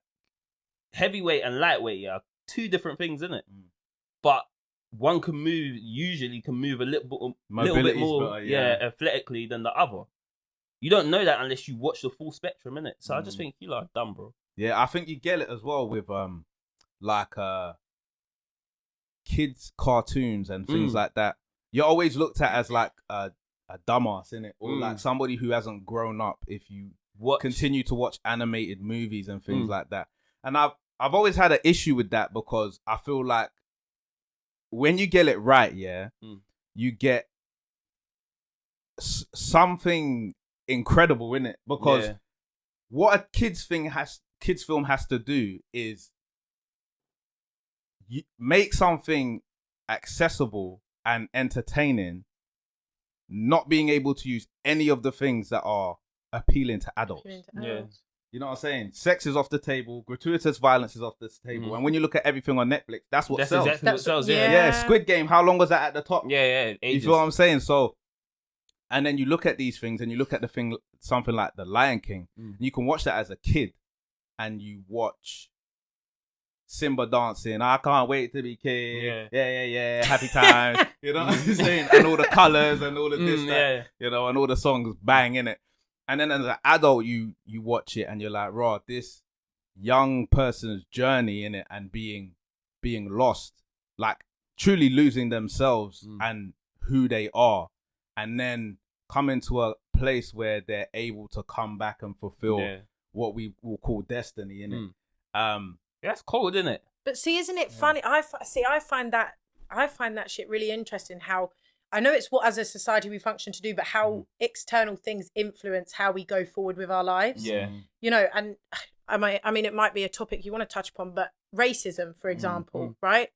heavyweight and lightweight are two different things, innit? But one usually can move a little bit more athletically than the other. You don't know that unless you watch the full spectrum, innit? So I just think you lot are dumb, bro. Yeah, I think you get it as well with kids cartoons and things like that. You're always looked at as like a dumbass, innit? Or like somebody who hasn't grown up if you continue to watch animated movies and things like that. And I've always had an issue with that, because I feel like when you get it right, you get something incredible in it, because what a kids film has to do is make something accessible and entertaining, not being able to use any of the things that are appealing to adults. You know what I'm saying? Sex is off the table. Gratuitous violence is off the table. And when you look at everything on Netflix, that's what sells. Exactly what sells. Yeah. Squid Game. How long was that at the top? Yeah. You feel what I'm saying? So, and then you look at these things, and you look at something like The Lion King. And you can watch that as a kid, and you watch Simba dancing. I can't wait to be king. Yeah. Happy times. You know what I'm saying? And all the colors and all of this, you know, and all the songs bang in it. And then as an adult, you watch it and you're like, raw, this young person's journey in it and being lost, like truly losing themselves and who they are, and then coming to a place where they're able to come back and fulfill what we will call destiny in it. That's cold, isn't it? But see, isn't it funny? I find that shit really interesting. How I know it's what as a society we function to do, but how external things influence how we go forward with our lives. Yeah. You know, and I mean, it might be a topic you want to touch upon, but racism, for example, right?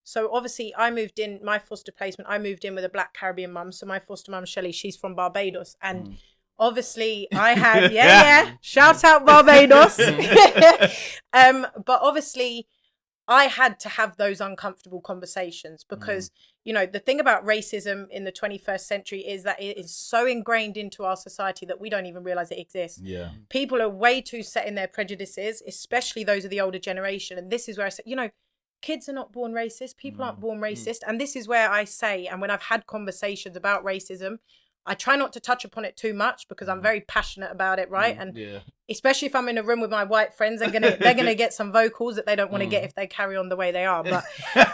So obviously I moved in, my foster placement, I moved in with a Black Caribbean mum. So my foster mum, Shelley, she's from Barbados. And obviously I had, shout out Barbados. But obviously I had to have those uncomfortable conversations because, you know, the thing about racism in the 21st century is that it is so ingrained into our society that we don't even realize it exists. Yeah. People are way too set in their prejudices, especially those of the older generation. And this is where I say, you know, kids are not born racist. People aren't born racist. And this is where I say, and when I've had conversations about racism, I try not to touch upon it too much because I'm very passionate about it, right? And especially if I'm in a room with my white friends, they're gonna get some vocals that they don't want to get if they carry on the way they are. But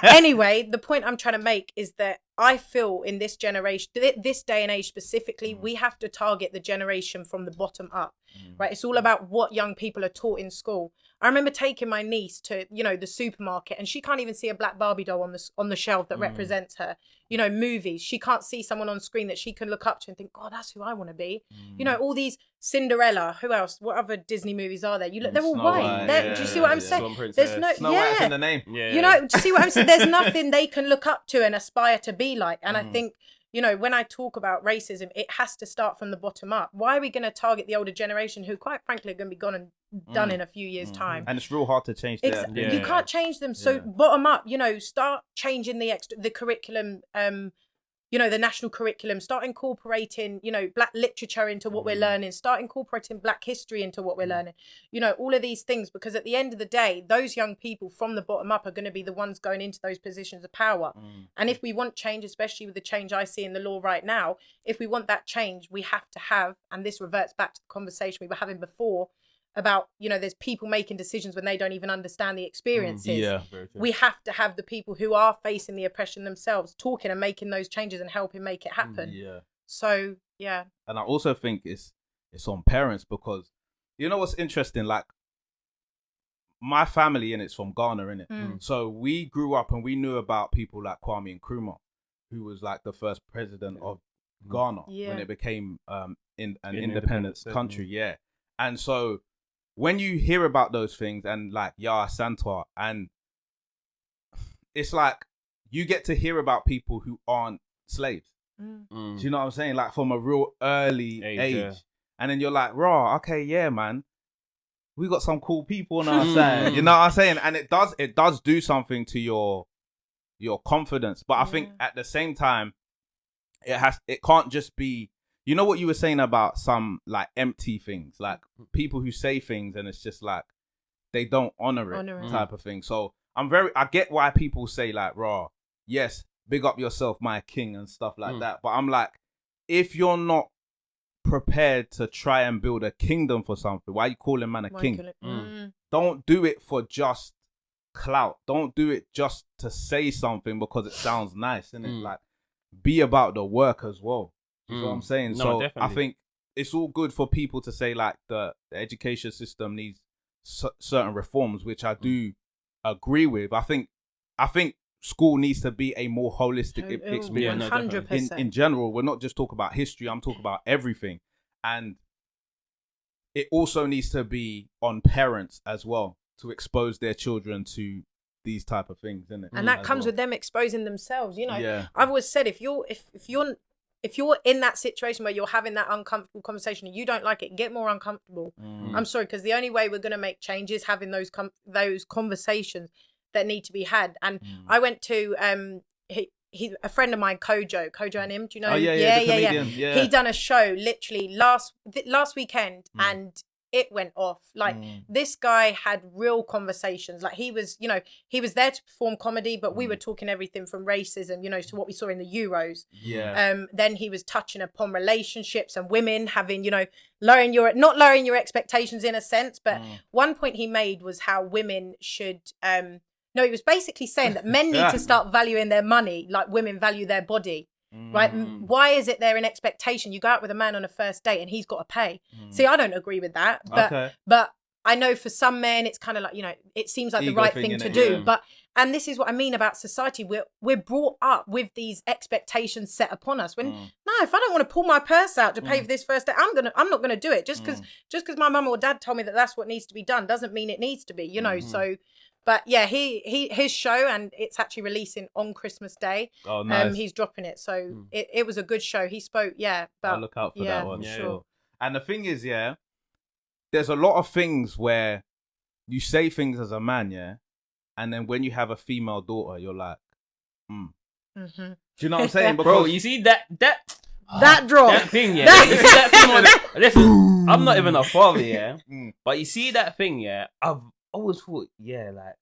anyway, the point I'm trying to make is that I feel in this generation, this day and age specifically, we have to target the generation from the bottom up, right? It's all about what young people are taught in school. I remember taking my niece to, you know, the supermarket, and she can't even see a black Barbie doll on the shelf that represents her. You know, movies, she can't see someone on screen that she can look up to and think, God, that's who I want to be. You know, all these Cinderella, who else? What other Disney movies are there? You look, they're all white. Do you see what I'm saying? There's no Snow White's in the name. You know, do you see what I'm saying? There's nothing they can look up to and aspire to be like. And I think, you know, when I talk about racism, it has to start from the bottom up. Why are we going to target the older generation who, quite frankly, are going to be gone and done in a few years' time? And it's real hard to change that. You can't change them. So bottom up, you know, start changing the curriculum, you know, the national curriculum, start incorporating, you know, black literature into what we're learning, start incorporating black history into what we're learning, you know, all of these things, because at the end of the day, those young people from the bottom up are going to be the ones going into those positions of power. And if we want change, especially with the change I see in the law right now, if we want that change, we have to have, and this reverts back to the conversation we were having before about, you know, there's people making decisions when they don't even understand the experiences. We have to have the people who are facing the oppression themselves talking and making those changes and helping make it happen. So and I also think it's on parents, because you know what's interesting, like my family, and it's from Ghana, innit? So we grew up and we knew about people like Kwame Nkrumah, who was like the first president of Ghana when it became in an independent country. And so when you hear about those things and like Yaya Santoir, and it's like you get to hear about people who aren't slaves. Do you know what I'm saying? Like from a real early age. And then you're like, raw, okay, yeah, man, we got some cool people on our side. You know what I'm saying? And it does do something to your confidence. But I think at the same time, it can't just be, you know what you were saying about some like empty things, like people who say things and it's just like they don't honor it type of thing. So I get why people say like, raw, yes, big up yourself, my king, and stuff like that. But I'm like, if you're not prepared to try and build a kingdom for something, why are you calling man a king? Don't do it for just clout. Don't do it just to say something because it sounds nice, innit? Like, be about the work as well. You know what I'm saying? No, so definitely. I think it's all good for people to say like the education system needs certain reforms, which I do agree with. I think school needs to be a more holistic Oh, experience. 100%. In general, we're not just talking about history. I'm talking about everything, and it also needs to be on parents as well to expose their children to these type of things, isn't it? And that comes with them exposing themselves. You know, Yeah. I've always said if you're in that situation where you're having that uncomfortable conversation and you don't like it, get more uncomfortable. I'm sorry, because the only way we're going to make change is having those conversations that need to be had. And I went to he's a friend of mine, Kojo and him. Do you know? Oh, yeah. He done a show literally last weekend, and it went off. Like this guy had real conversations. Like he was there to perform comedy, but we were talking everything from racism, to what we saw in the Euros. Yeah. Then he was touching upon relationships and women having, not lowering your expectations in a sense, but one point he made was how women should no, he was basically saying that men need to start valuing their money like women value their body. Right? Why is it there an expectation? You go out with a man on a first date and he's got to pay. See, I don't agree with that. But I know for some men it's kind of like, it seems like the right thing to do. And this is what I mean about society. We're brought up with these expectations set upon us. When no, if I don't want to pull my purse out to pay for this first date, I'm not gonna do it. Just because my mum or dad told me that that's what needs to be done doesn't mean it needs to be, So but yeah, his show, and it's actually releasing on Christmas Day. Oh, nice. He's dropping it, so it was a good show. He spoke, about, I'll look out for that one. For sure. And the thing is, there's a lot of things where you say things as a man, and then when you have a female daughter, you're like, Do you know what I'm saying? Because Bro, you see that drop. That thing, you see that thing listen, I'm not even a father, but you see that thing, I've always thought, like,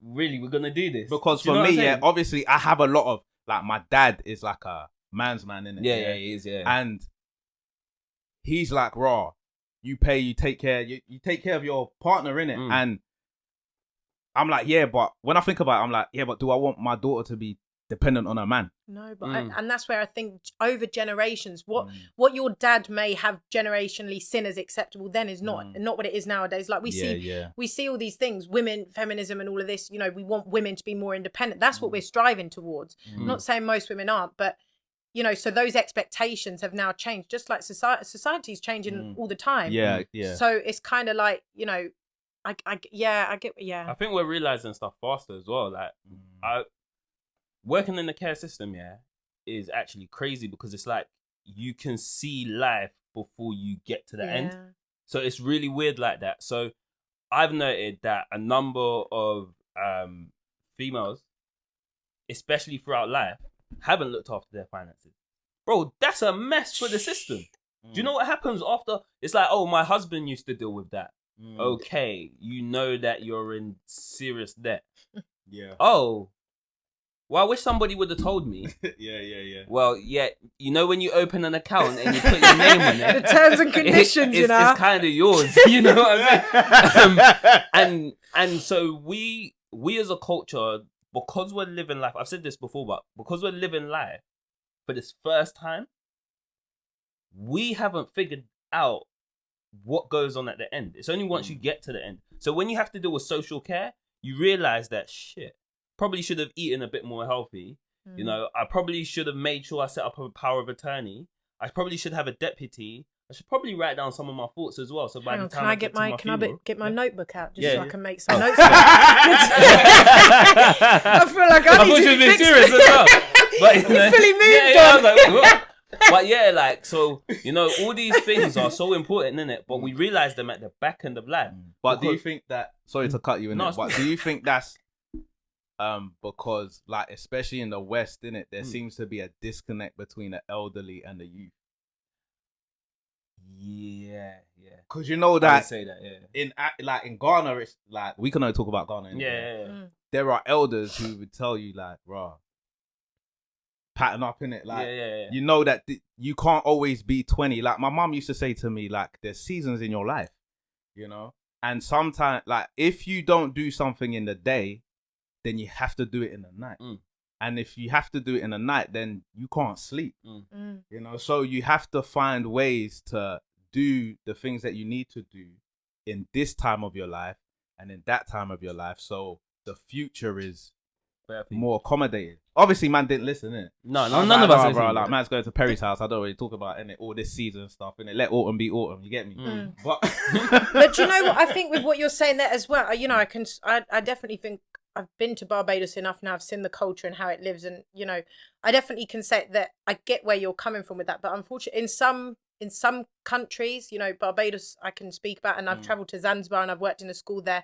really, we're gonna do this? Because for me, obviously, I have a lot of, like, my dad is like a man's man, innit? Yeah, he is, And he's like, raw, you pay, you take care, you take care of your partner, innit? And I'm like, but when I think about it, I'm like, but do I want my daughter to be dependent on a man? No, but and that's where I think over generations, what your dad may have generationally seen as acceptable then is not what it is nowadays. Like we see all these things, women, feminism, and all of this. We want women to be more independent. That's what we're striving towards. I'm not saying most women aren't, but so those expectations have now changed. Just like society's changing all the time. Yeah. So it's kind of like I get. I think we're realizing stuff faster as well. Like working in the care system, is actually crazy because it's like you can see life before you get to the end. So it's really weird like that. So I've noted that a number of females, especially throughout life, haven't looked after their finances. Bro, that's a mess for the system. Do you know what happens after? It's like, oh, my husband used to deal with that. Okay, you know that you're in serious debt. Oh, well, I wish somebody would have told me. Yeah. Well, when you open an account and you put your name on it, the terms and conditions, it's kind of yours. You know what I'm saying? And so we as a culture, because we're living life, I've said this before, but because we're living life for this first time, we haven't figured out what goes on at the end. It's only once you get to the end. So when you have to deal with social care, you realize that probably should have eaten a bit more healthy. I probably should have made sure I set up a power of attorney. I probably should have a deputy. I should probably write down some of my thoughts as well. So by the time get my notebook out just so I can make some notes? I feel like I need to be serious as well. But you fully moved on. I was like, what? But so all these things are so important, innit? But we realize them at the back end of life. But do you think that? Sorry to cut you in, but do you think that's because, like, especially in the West, innit, there seems to be a disconnect between the elderly and the youth? Yeah. Because that I would say that, in Ghana, it's like we can only talk about Ghana. Yeah. There are elders who would tell you like, "Raw, pattern up in it." Like, you know that you can't always be 20. Like my mom used to say to me, like, "There's seasons in your life, and sometimes, like, if you don't do something in the day, then you have to do it in the night." And if you have to do it in the night, then you can't sleep. So you have to find ways to do the things that you need to do in this time of your life and in that time of your life. So the future is more accommodated. Obviously, man didn't listen, innit? No, none of us listen. Bro, like, man's going to Perry's house. I don't really talk about innit, all this season stuff, innit? Let autumn be autumn. You get me? But But do you know what? I think with what you're saying there as well, you know, I definitely think I've been to Barbados enough now. I've seen the culture and how it lives, and you know, I definitely can say that I get where you're coming from with that. But unfortunately, in some countries, you know, Barbados, I can speak about, and I've travelled to Zanzibar and I've worked in a school there.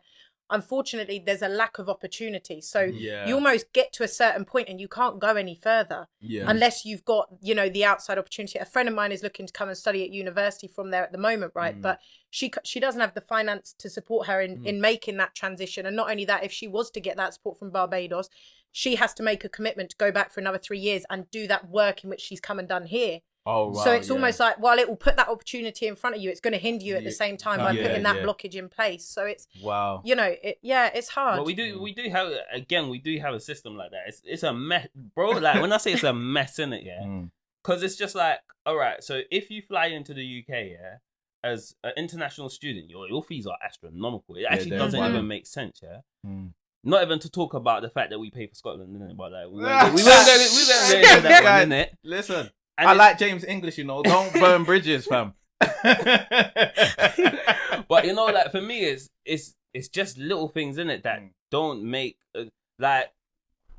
Unfortunately, there's a lack of opportunity. So you almost get to a certain point and you can't go any further unless you've got, you know, the outside opportunity. A friend of mine is looking to come and study at university from there at the moment, right? But she doesn't have the finance to support her in making that transition. And not only that, if she was to get that support from Barbados, she has to make a commitment to go back for another 3 years and do that work in which she's come and done here. Oh, wow, so it's almost like, while it will put that opportunity in front of you, it's going to hinder you at the same time by putting that blockage in place. So it's, you know, it's hard. Well, we do have a system like that. It's a mess, bro. Like when I say it's a mess, innit, because it's just like, all right, so if you fly into the UK, as an international student, your fees are astronomical. It actually doesn't even make sense, Not even to talk about the fact that we pay for Scotland, innit? But like, we won't go into that one, innit? Listen. And I like James English, you know. Don't burn bridges, fam. But you know, like for me, it's just little things in it that don't make like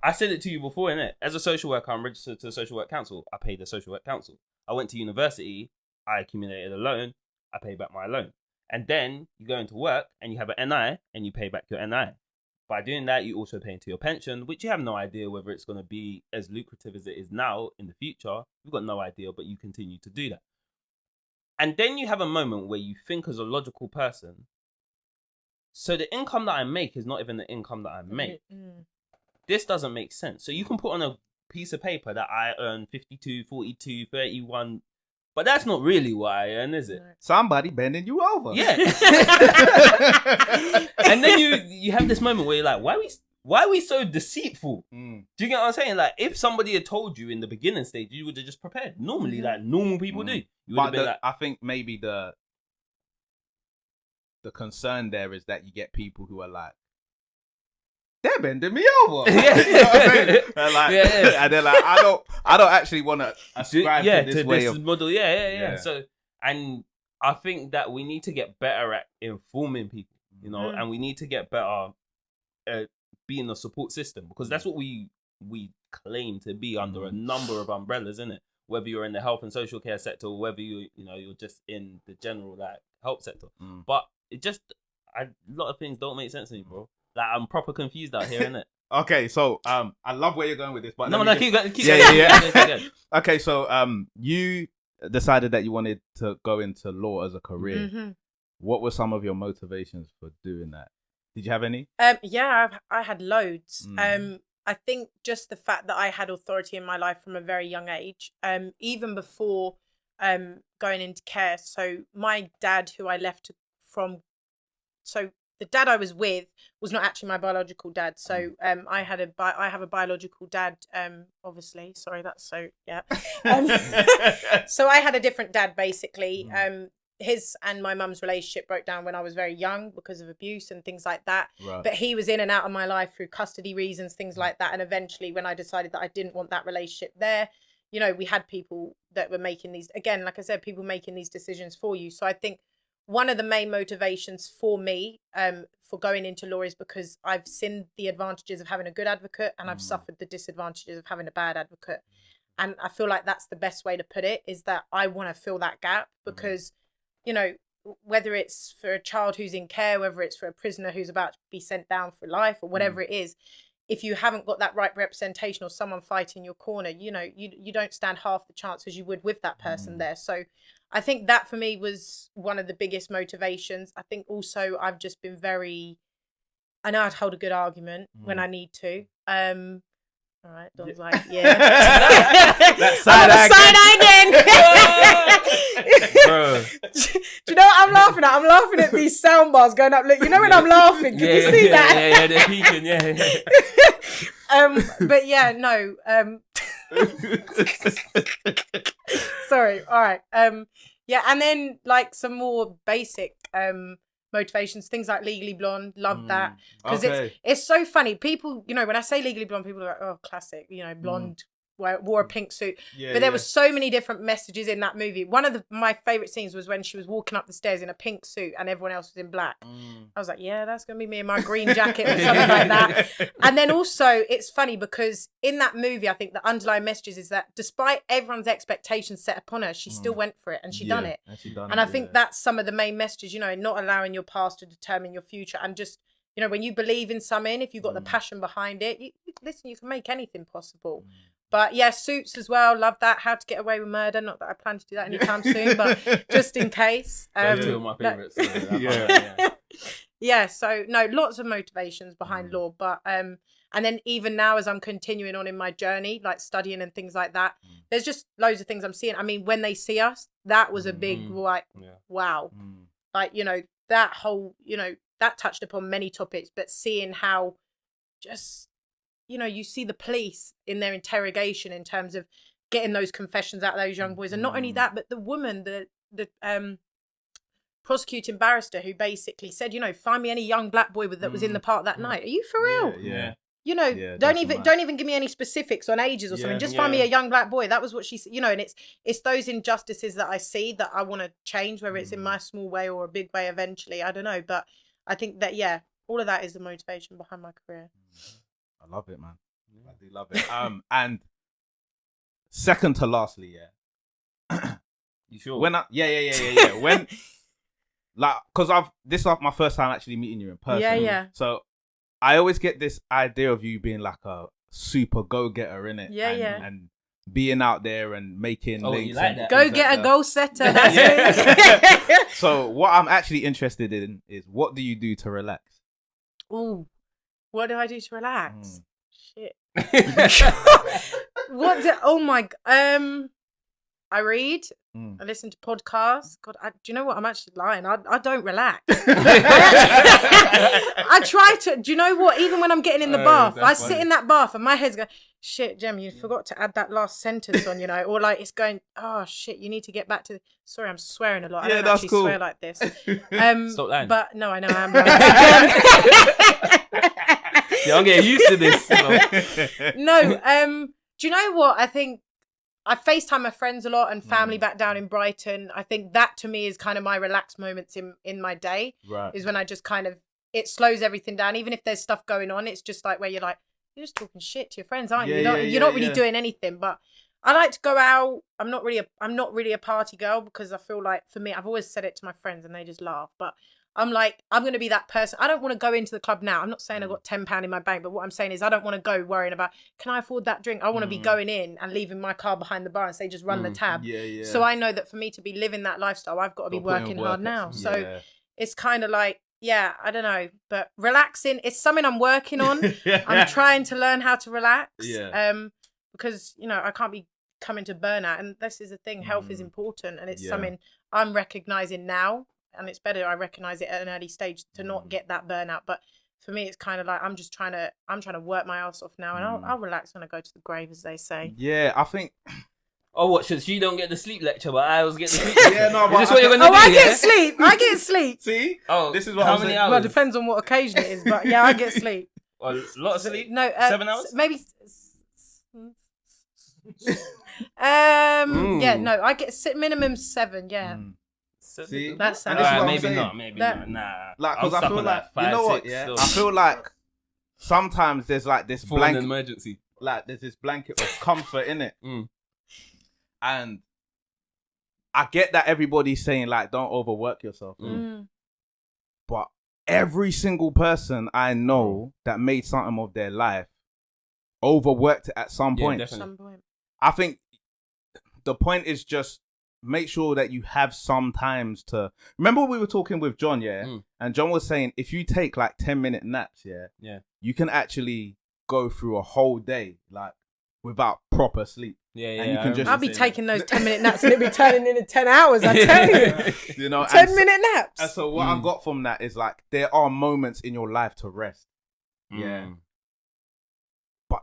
I said it to you before, innit? As a social worker, I'm registered to the social work council. I pay the social work council. I went to university. I accumulated a loan. I pay back my loan, and then you go into work and you have an NI and you pay back your NI. By doing that, you also pay into your pension, which you have no idea whether it's going to be as lucrative as it is now in the future. You've got no idea, but you continue to do that. And then you have a moment where you think as a logical person, so the income that I make is not even the income that I make. This doesn't make sense. So you can put on a piece of paper that I earn 52, 42, 31, but that's not really what I earn, is it? Somebody bending you over. Yeah. And then you have this moment where you're like, why are we so deceitful? Do you get what I'm saying? Like, if somebody had told you in the beginning stage, you would have just prepared. Normally, like normal people do. You would have been like, I think maybe the concern there is that you get people who are like, they're bending me over. You know what I'm saying? They're like, and they're like, I don't actually want to ascribe to this way of model. So, and I think that we need to get better at informing people, you know, and we need to get better at being a support system, because that's what we claim to be under a number of umbrellas, isn't it? Whether you're in the health and social care sector, or whether you're just in the general like help sector. But it just a lot of things don't make sense to me, bro. Like, I'm proper confused out here, innit? Okay, so I love where you're going with this, but keep going. Okay, so you decided that you wanted to go into law as a career. What were some of your motivations for doing that? Did you have any? I had loads. I think just the fact that I had authority in my life from a very young age, even before going into care. So my dad, who I left from, so the dad I was with was not actually my biological dad. So I have a biological dad, obviously. Sorry, that's so, yeah. So I had a different dad, basically. His and my mum's relationship broke down when I was very young because of abuse and things like that. Right. But he was in and out of my life through custody reasons, things like that. And eventually, when I decided that I didn't want that relationship there, you know, we had people that were making these, again, like I said, people making these decisions for you. So I think one of the main motivations for me for going into law is because I've seen the advantages of having a good advocate, and I've suffered the disadvantages of having a bad advocate. And I feel like that's the best way to put it, is that I want to fill that gap, because, you know, whether it's for a child who's in care, whether it's for a prisoner who's about to be sent down for life, or whatever it is, if you haven't got that right representation or someone fighting your corner, you know, you don't stand half the chance as you would with that person there. So I think that for me was one of the biggest motivations. I think also I've just been I know how to hold a good argument when I need to. All right, Don's like, yeah. That's side again. Do you know what I'm laughing at? I'm laughing at these sound bars going up. Look, you know when I'm laughing, can you see that? Yeah, they're peaking, But yeah, no. Sorry. All right. Yeah, and then like some more basic motivations. Things like Legally Blonde, love that because Okay. it's so funny. People, you know, when I say Legally Blonde, people are like, oh, classic, you know, blonde. Wore a pink suit, but there was so many different messages in that movie. One of my favorite scenes was when she was walking up the stairs in a pink suit and everyone else was in black. I was like, yeah, that's gonna be me in my green jacket or something like that. And then also, it's funny because in that movie, I think the underlying messages is that despite everyone's expectations set upon her, she still went for it and she done it. And I think that's some of the main messages, you know, not allowing your past to determine your future, and just, you know, when you believe in something, if you've got the passion behind it, you listen, you can make anything possible. But yeah, Suits as well. Love that. How to Get Away with Murder. Not that I plan to do that anytime soon, but just in case. Two of my favourites. So yeah. So no, lots of motivations behind law, but and then even now, as I'm continuing on in my journey, like studying and things like that, there's just loads of things I'm seeing. I mean, When They See Us, that was a big like, wow, like, you know, that whole, you know, that touched upon many topics, but seeing how just, you know, you see the police in their interrogation in terms of getting those confessions out of those young boys. And not only that, but the woman, the prosecuting barrister who basically said, you know, find me any young black boy that was in the park that night. Are you for real? Yeah. You know, don't even give me any specifics on ages or something. Just find me a young black boy. That was what she said. You know, and it's those injustices that I see that I want to change, whether it's in my small way or a big way eventually. I don't know. But I think that, all of that is the motivation behind my career. I love it, man. I do love it. And second to lastly, you sure? When when, like, because this is my first time actually meeting you in person. Yeah. So I always get this idea of you being like a super go-getter, innit? And being out there and making links. You like that? Go get a goal setter. That's it. So what I'm actually interested in is, what do you do to relax? Ooh. What do I do to relax? Shit. I read. I listen to podcasts. God, do you know what? I'm actually lying. I don't relax. I try to. Do you know what? Even when I'm getting in the bath, I sit in that bath and my head's going, shit, Gem, you forgot to add that last sentence on, you know, or like it's going, oh shit, you need to get back to. Sorry, I'm swearing a lot. I don't actually swear like this. Stop lying. But no, I know I am lying. Yeah, I'm getting used to this. No, do you know what? I think I FaceTime my friends a lot and family back down in Brighton. I think that to me is kind of my relaxed moments in my day. Right. Is when I just kind of, it slows everything down. Even if there's stuff going on, it's just like where you're like, you're just talking shit to your friends, aren't you? You're not really doing anything. But I like to go out. I'm not really a party girl, because I feel like, for me, I've always said it to my friends and they just laugh. But I'm like, I'm going to be that person. I don't want to go into the club now. I'm not saying I've got £10 in my bank, but what I'm saying is I don't want to go worrying about, can I afford that drink? I want to be going in and leaving my car behind the bar and say, just run the tab. So I know that for me to be living that lifestyle, I've got to be working hard now. So it's kind of like, I don't know, but relaxing, it's something I'm working on. I'm trying to learn how to relax. Because, you know, I can't be coming to burnout. And this is the thing, health is important. And it's something I'm recognizing now. And it's better I recognize it at an early stage to not get that burnout. But for me, it's kind of like I'm trying to work my ass off now, and I'll relax when I go to the grave, as they say. Yeah, I think. Oh, what? So she don't get the sleep lecture, but I always get the sleep. No, but is this what you're gonna do? I get sleep. I get sleep. See? Oh, this is what how I'm many saying. hours? Well, it depends on what occasion it is, but yeah, I get sleep. A lot of sleep. No, 7 hours. Maybe. Yeah, no, I get minimum 7. Yeah. See, that sounds. Maybe not. Nah. Like, because I feel like 5, you know 6, what? Yeah, so. I feel like sometimes there's like this For an blanket, emergency. like there's this blanket of comfort in it, and I get that everybody's saying like don't overwork yourself, but every single person I know that made something of their life overworked it at some point. Definitely. I think the point is just make sure that you have some times to remember. We were talking with John, and John was saying if you take like 10-minute naps, you can actually go through a whole day like without proper sleep. And you can just. I'll be taking those 10-minute naps and it'll be turning into 10 hours. I tell you, you know, 10-minute naps. And so what I got from that is like there are moments in your life to rest, but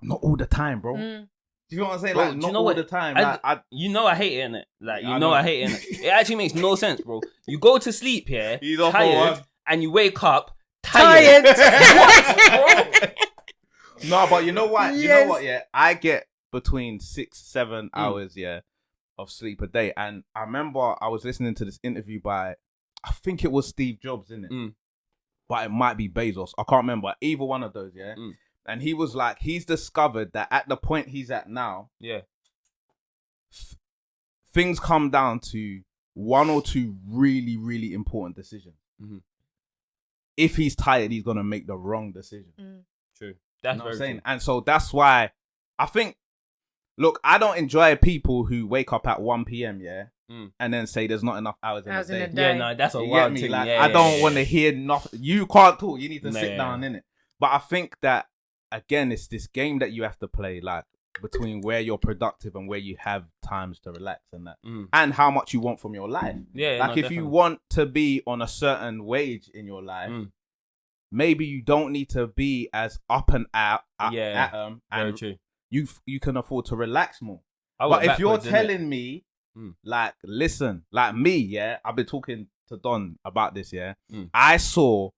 not all the time, bro. Do you know what I'm saying? Bro, like, not you know all what? the time. I hate it, innit? Like, I hate it, innit? It actually makes no sense, bro. You go to sleep, He's off tired, and you wake up tired. No, but you know what? You Yes. know what? Yeah, I get between 6-7 hours, yeah, of sleep a day. And I remember I was listening to this interview by, I think it was Steve Jobs, innit? But it might be Bezos. I can't remember. Either one of those, yeah. And he was like, he's discovered that at the point he's at now, Yeah. Things come down to one or two really, really important decisions. If he's tired, he's gonna make the wrong decision. True. You That's know what very I'm saying? true. And so that's why I think, look, I don't enjoy people who wake up at 1 p.m, yeah, and then say there's not enough hours in Hours the in day. a Yeah, no, that's a You get wild me? thing. Like, Yeah, I don't yeah, want to hear nothing. You can't talk. You need to Nah, sit yeah. down in it. But I think that, again, it's this game that you have to play, like, between where you're productive and where you have times to relax and that, and how much you want from your life. Yeah, Like, no, if definitely. you want to be on a certain wage in your life, maybe you don't need to be as up and out Yeah, at them, very and true. you can afford to relax more. I But went if you're backwards, innit? telling me, like, listen, like me, yeah, I've been talking to Don about this, yeah. I saw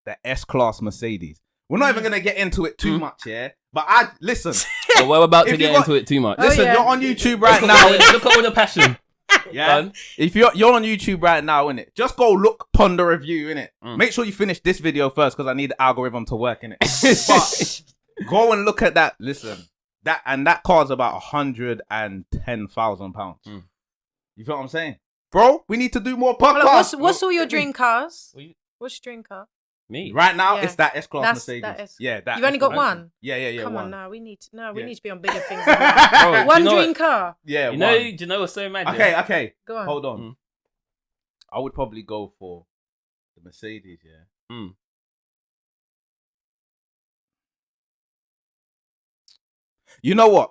the S-Class Mercedes. We're not even going to get into it too much, yeah. But listen. But we're about to If you get got- into it too much. Listen, yeah. you're on YouTube right now. Look at all the passion. Yeah. Done. If you're on YouTube right now, innit, just go look, ponder review, innit. Make sure you finish this video first because I need the algorithm to work, innit. But go and look at that. Listen, that car's about £110,000. You feel what I'm saying, bro? We need to do more podcasts. What's all your dream cars? What you- What's your dream car? Me. Right now, Yeah. it's that S-Class That's- Mercedes. that is- Yeah, that. You've only got S-Class. one? Yeah. Come one. on, no, we need to Yeah. be on bigger things than that. Bro, do One you know dream what- car. Yeah, You know, one. do you know what's so mad? Okay. Go on. Hold on. I would probably go for the Mercedes, yeah. You know what?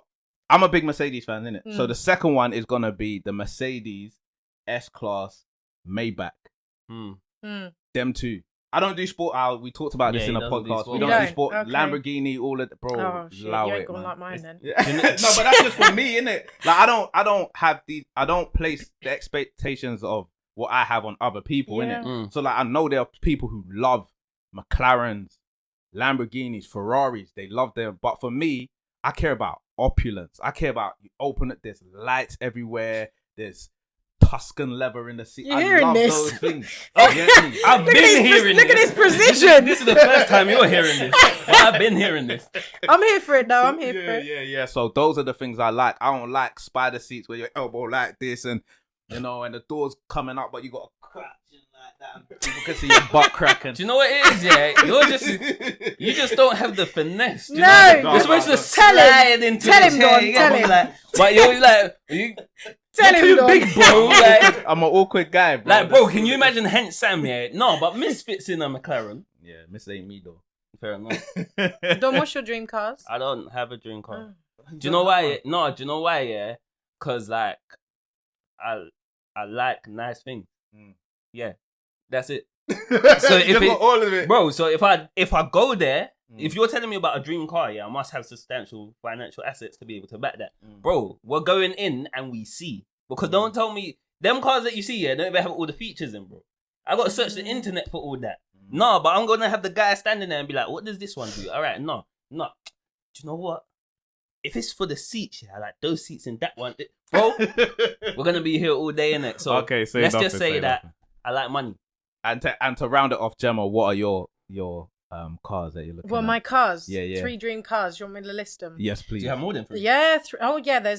I'm a big Mercedes fan, innit? So the second one is gonna be the Mercedes S-Class Maybach. Them two. I don't do sport. We talked about this Yeah, in he a doesn't do podcast. sport. We You don't do don't? sport. Okay. Lamborghini, all of the bro. Oh shit, allow you ain't it, gonna man. like mine then. Yeah. No, but that's just for me, innit? Like I don't have these. I don't place the expectations of what I have on other people, Yeah. innit? So like I know there are people who love McLarens, Lamborghinis, Ferraris. They love them, but for me, I care about opulence. I care about you open it. There's lights everywhere. There's Tuscan leather in the seat. You're I hearing love this? those things. Oh, Yeah. I've been hearing Look at this. his precision. This is the first time you're hearing this. But I've been hearing this. I'm here for it though. I'm here for it. Yeah. So those are the things I like. I don't like spider seats where your elbow like this and and the door's coming up, but you got to crouch in like that, and people can see your butt cracking. Do you know what it is? Yeah, you just don't have the finesse. Do you No, know? You're supposed to tell him. slide into Tell this him, hair, Don, you get tell me? him. Like, but you're like, you're Tell him, too Don. big, bro. Like, I'm an awkward guy, bro. like, bro, can you imagine Hence Sam? Yeah, no, but Misfits in a McLaren. Yeah, Miss ain't me though. Fair enough. Don, what's your dream cars? I don't have a dream car. Oh. Do you know why? No, do you know why? Yeah, cause like, I like nice things. Yeah, that's it. So if Just it- got all of it, Bro, so if I go there, if you're telling me about a dream car, yeah, I must have substantial financial assets to be able to back that. Bro, we're going in and we see. Because don't tell me, them cars that you see, yeah, don't even have all the features in, bro. I got to search the internet for all that. No, but I'm going to have the guy standing there and be like, what does this one do? All right, no. Do you know what? If it's for the seats, yeah, like those seats in that one, bro, we're going to be here all day, innit? So Okay, say let's nothing, just say say that nothing. I like money. And to round it off, Gemma, what are your cars that you're looking Well, at? my cars. Yeah. 3 dream cars. You want me to list them? Yes, Do please. you have more than 3? Yeah. Oh, yeah.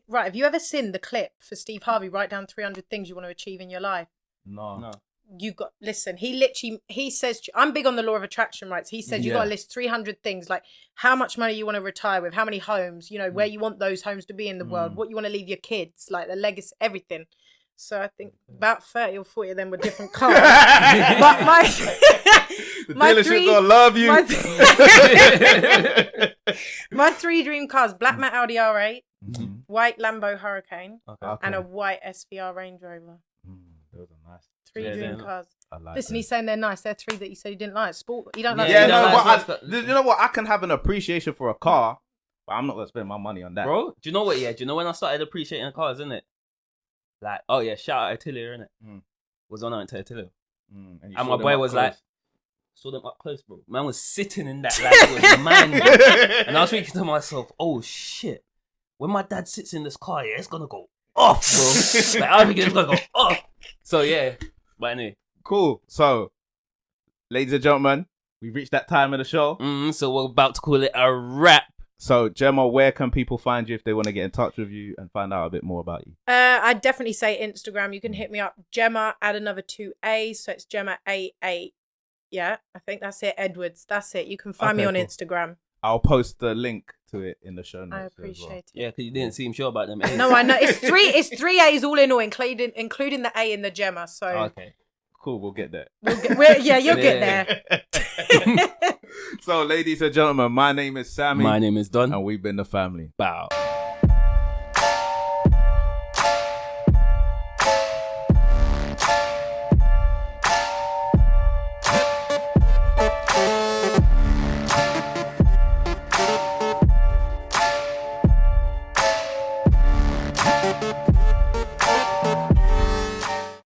Right. Have you ever seen the clip for Steve Harvey? Write down 300 things you want to achieve in your life. No. Listen, he says, I'm big on the law of attraction, right? So he says you got to list 300 things, like how much money you want to retire with, how many homes, where you want those homes to be in the world, what you want to leave your kids, like the legacy, everything. So I think about 30 or 40 of them were different cars. But my dealership gonna love you. my 3 dream cars: black matte Audi R8, white Lambo Hurricane, and a white SVR Range Rover. Those are nice. 3 Yeah, dream they're cars. I like Listen, them. he's saying they're nice. They're 3 that you said you didn't like. Sport. You don't like. Yeah, you no, don't like but sports you know what? I can have an appreciation for a car, but I'm not gonna spend my money on that. Bro, do you know what? Yeah, do you know when I started appreciating cars, innit? Like, oh yeah, shout out Attilio, innit? Was on to Attilio. And my boy was like, saw them up close, bro. Man was sitting in that like it was mine, bro. And I was thinking to myself, oh shit, when my dad sits in this car, yeah, it's gonna go off, bro. Like I think it's gonna go off. So yeah, but anyway, cool. So, ladies and gentlemen, we've reached that time of the show. So we're about to call it a wrap. So, Gemma, where can people find you if they want to get in touch with you and find out a bit more about you? I'd definitely say Instagram. You can hit me up, Gemma, add another 2 A's, so it's Gemma A. Yeah, I think that's it. Edwards, that's it. You can find me on Instagram. I'll post the link to it in the show notes. I appreciate it. Yeah, because you didn't seem sure about them A's. No, I know. It's three A's all in all, including the A in the Gemma. So okay, cool. We'll get there. You'll get there. So, ladies and gentlemen, my name is Sammy. My name is Don. And we've been the family. Bow.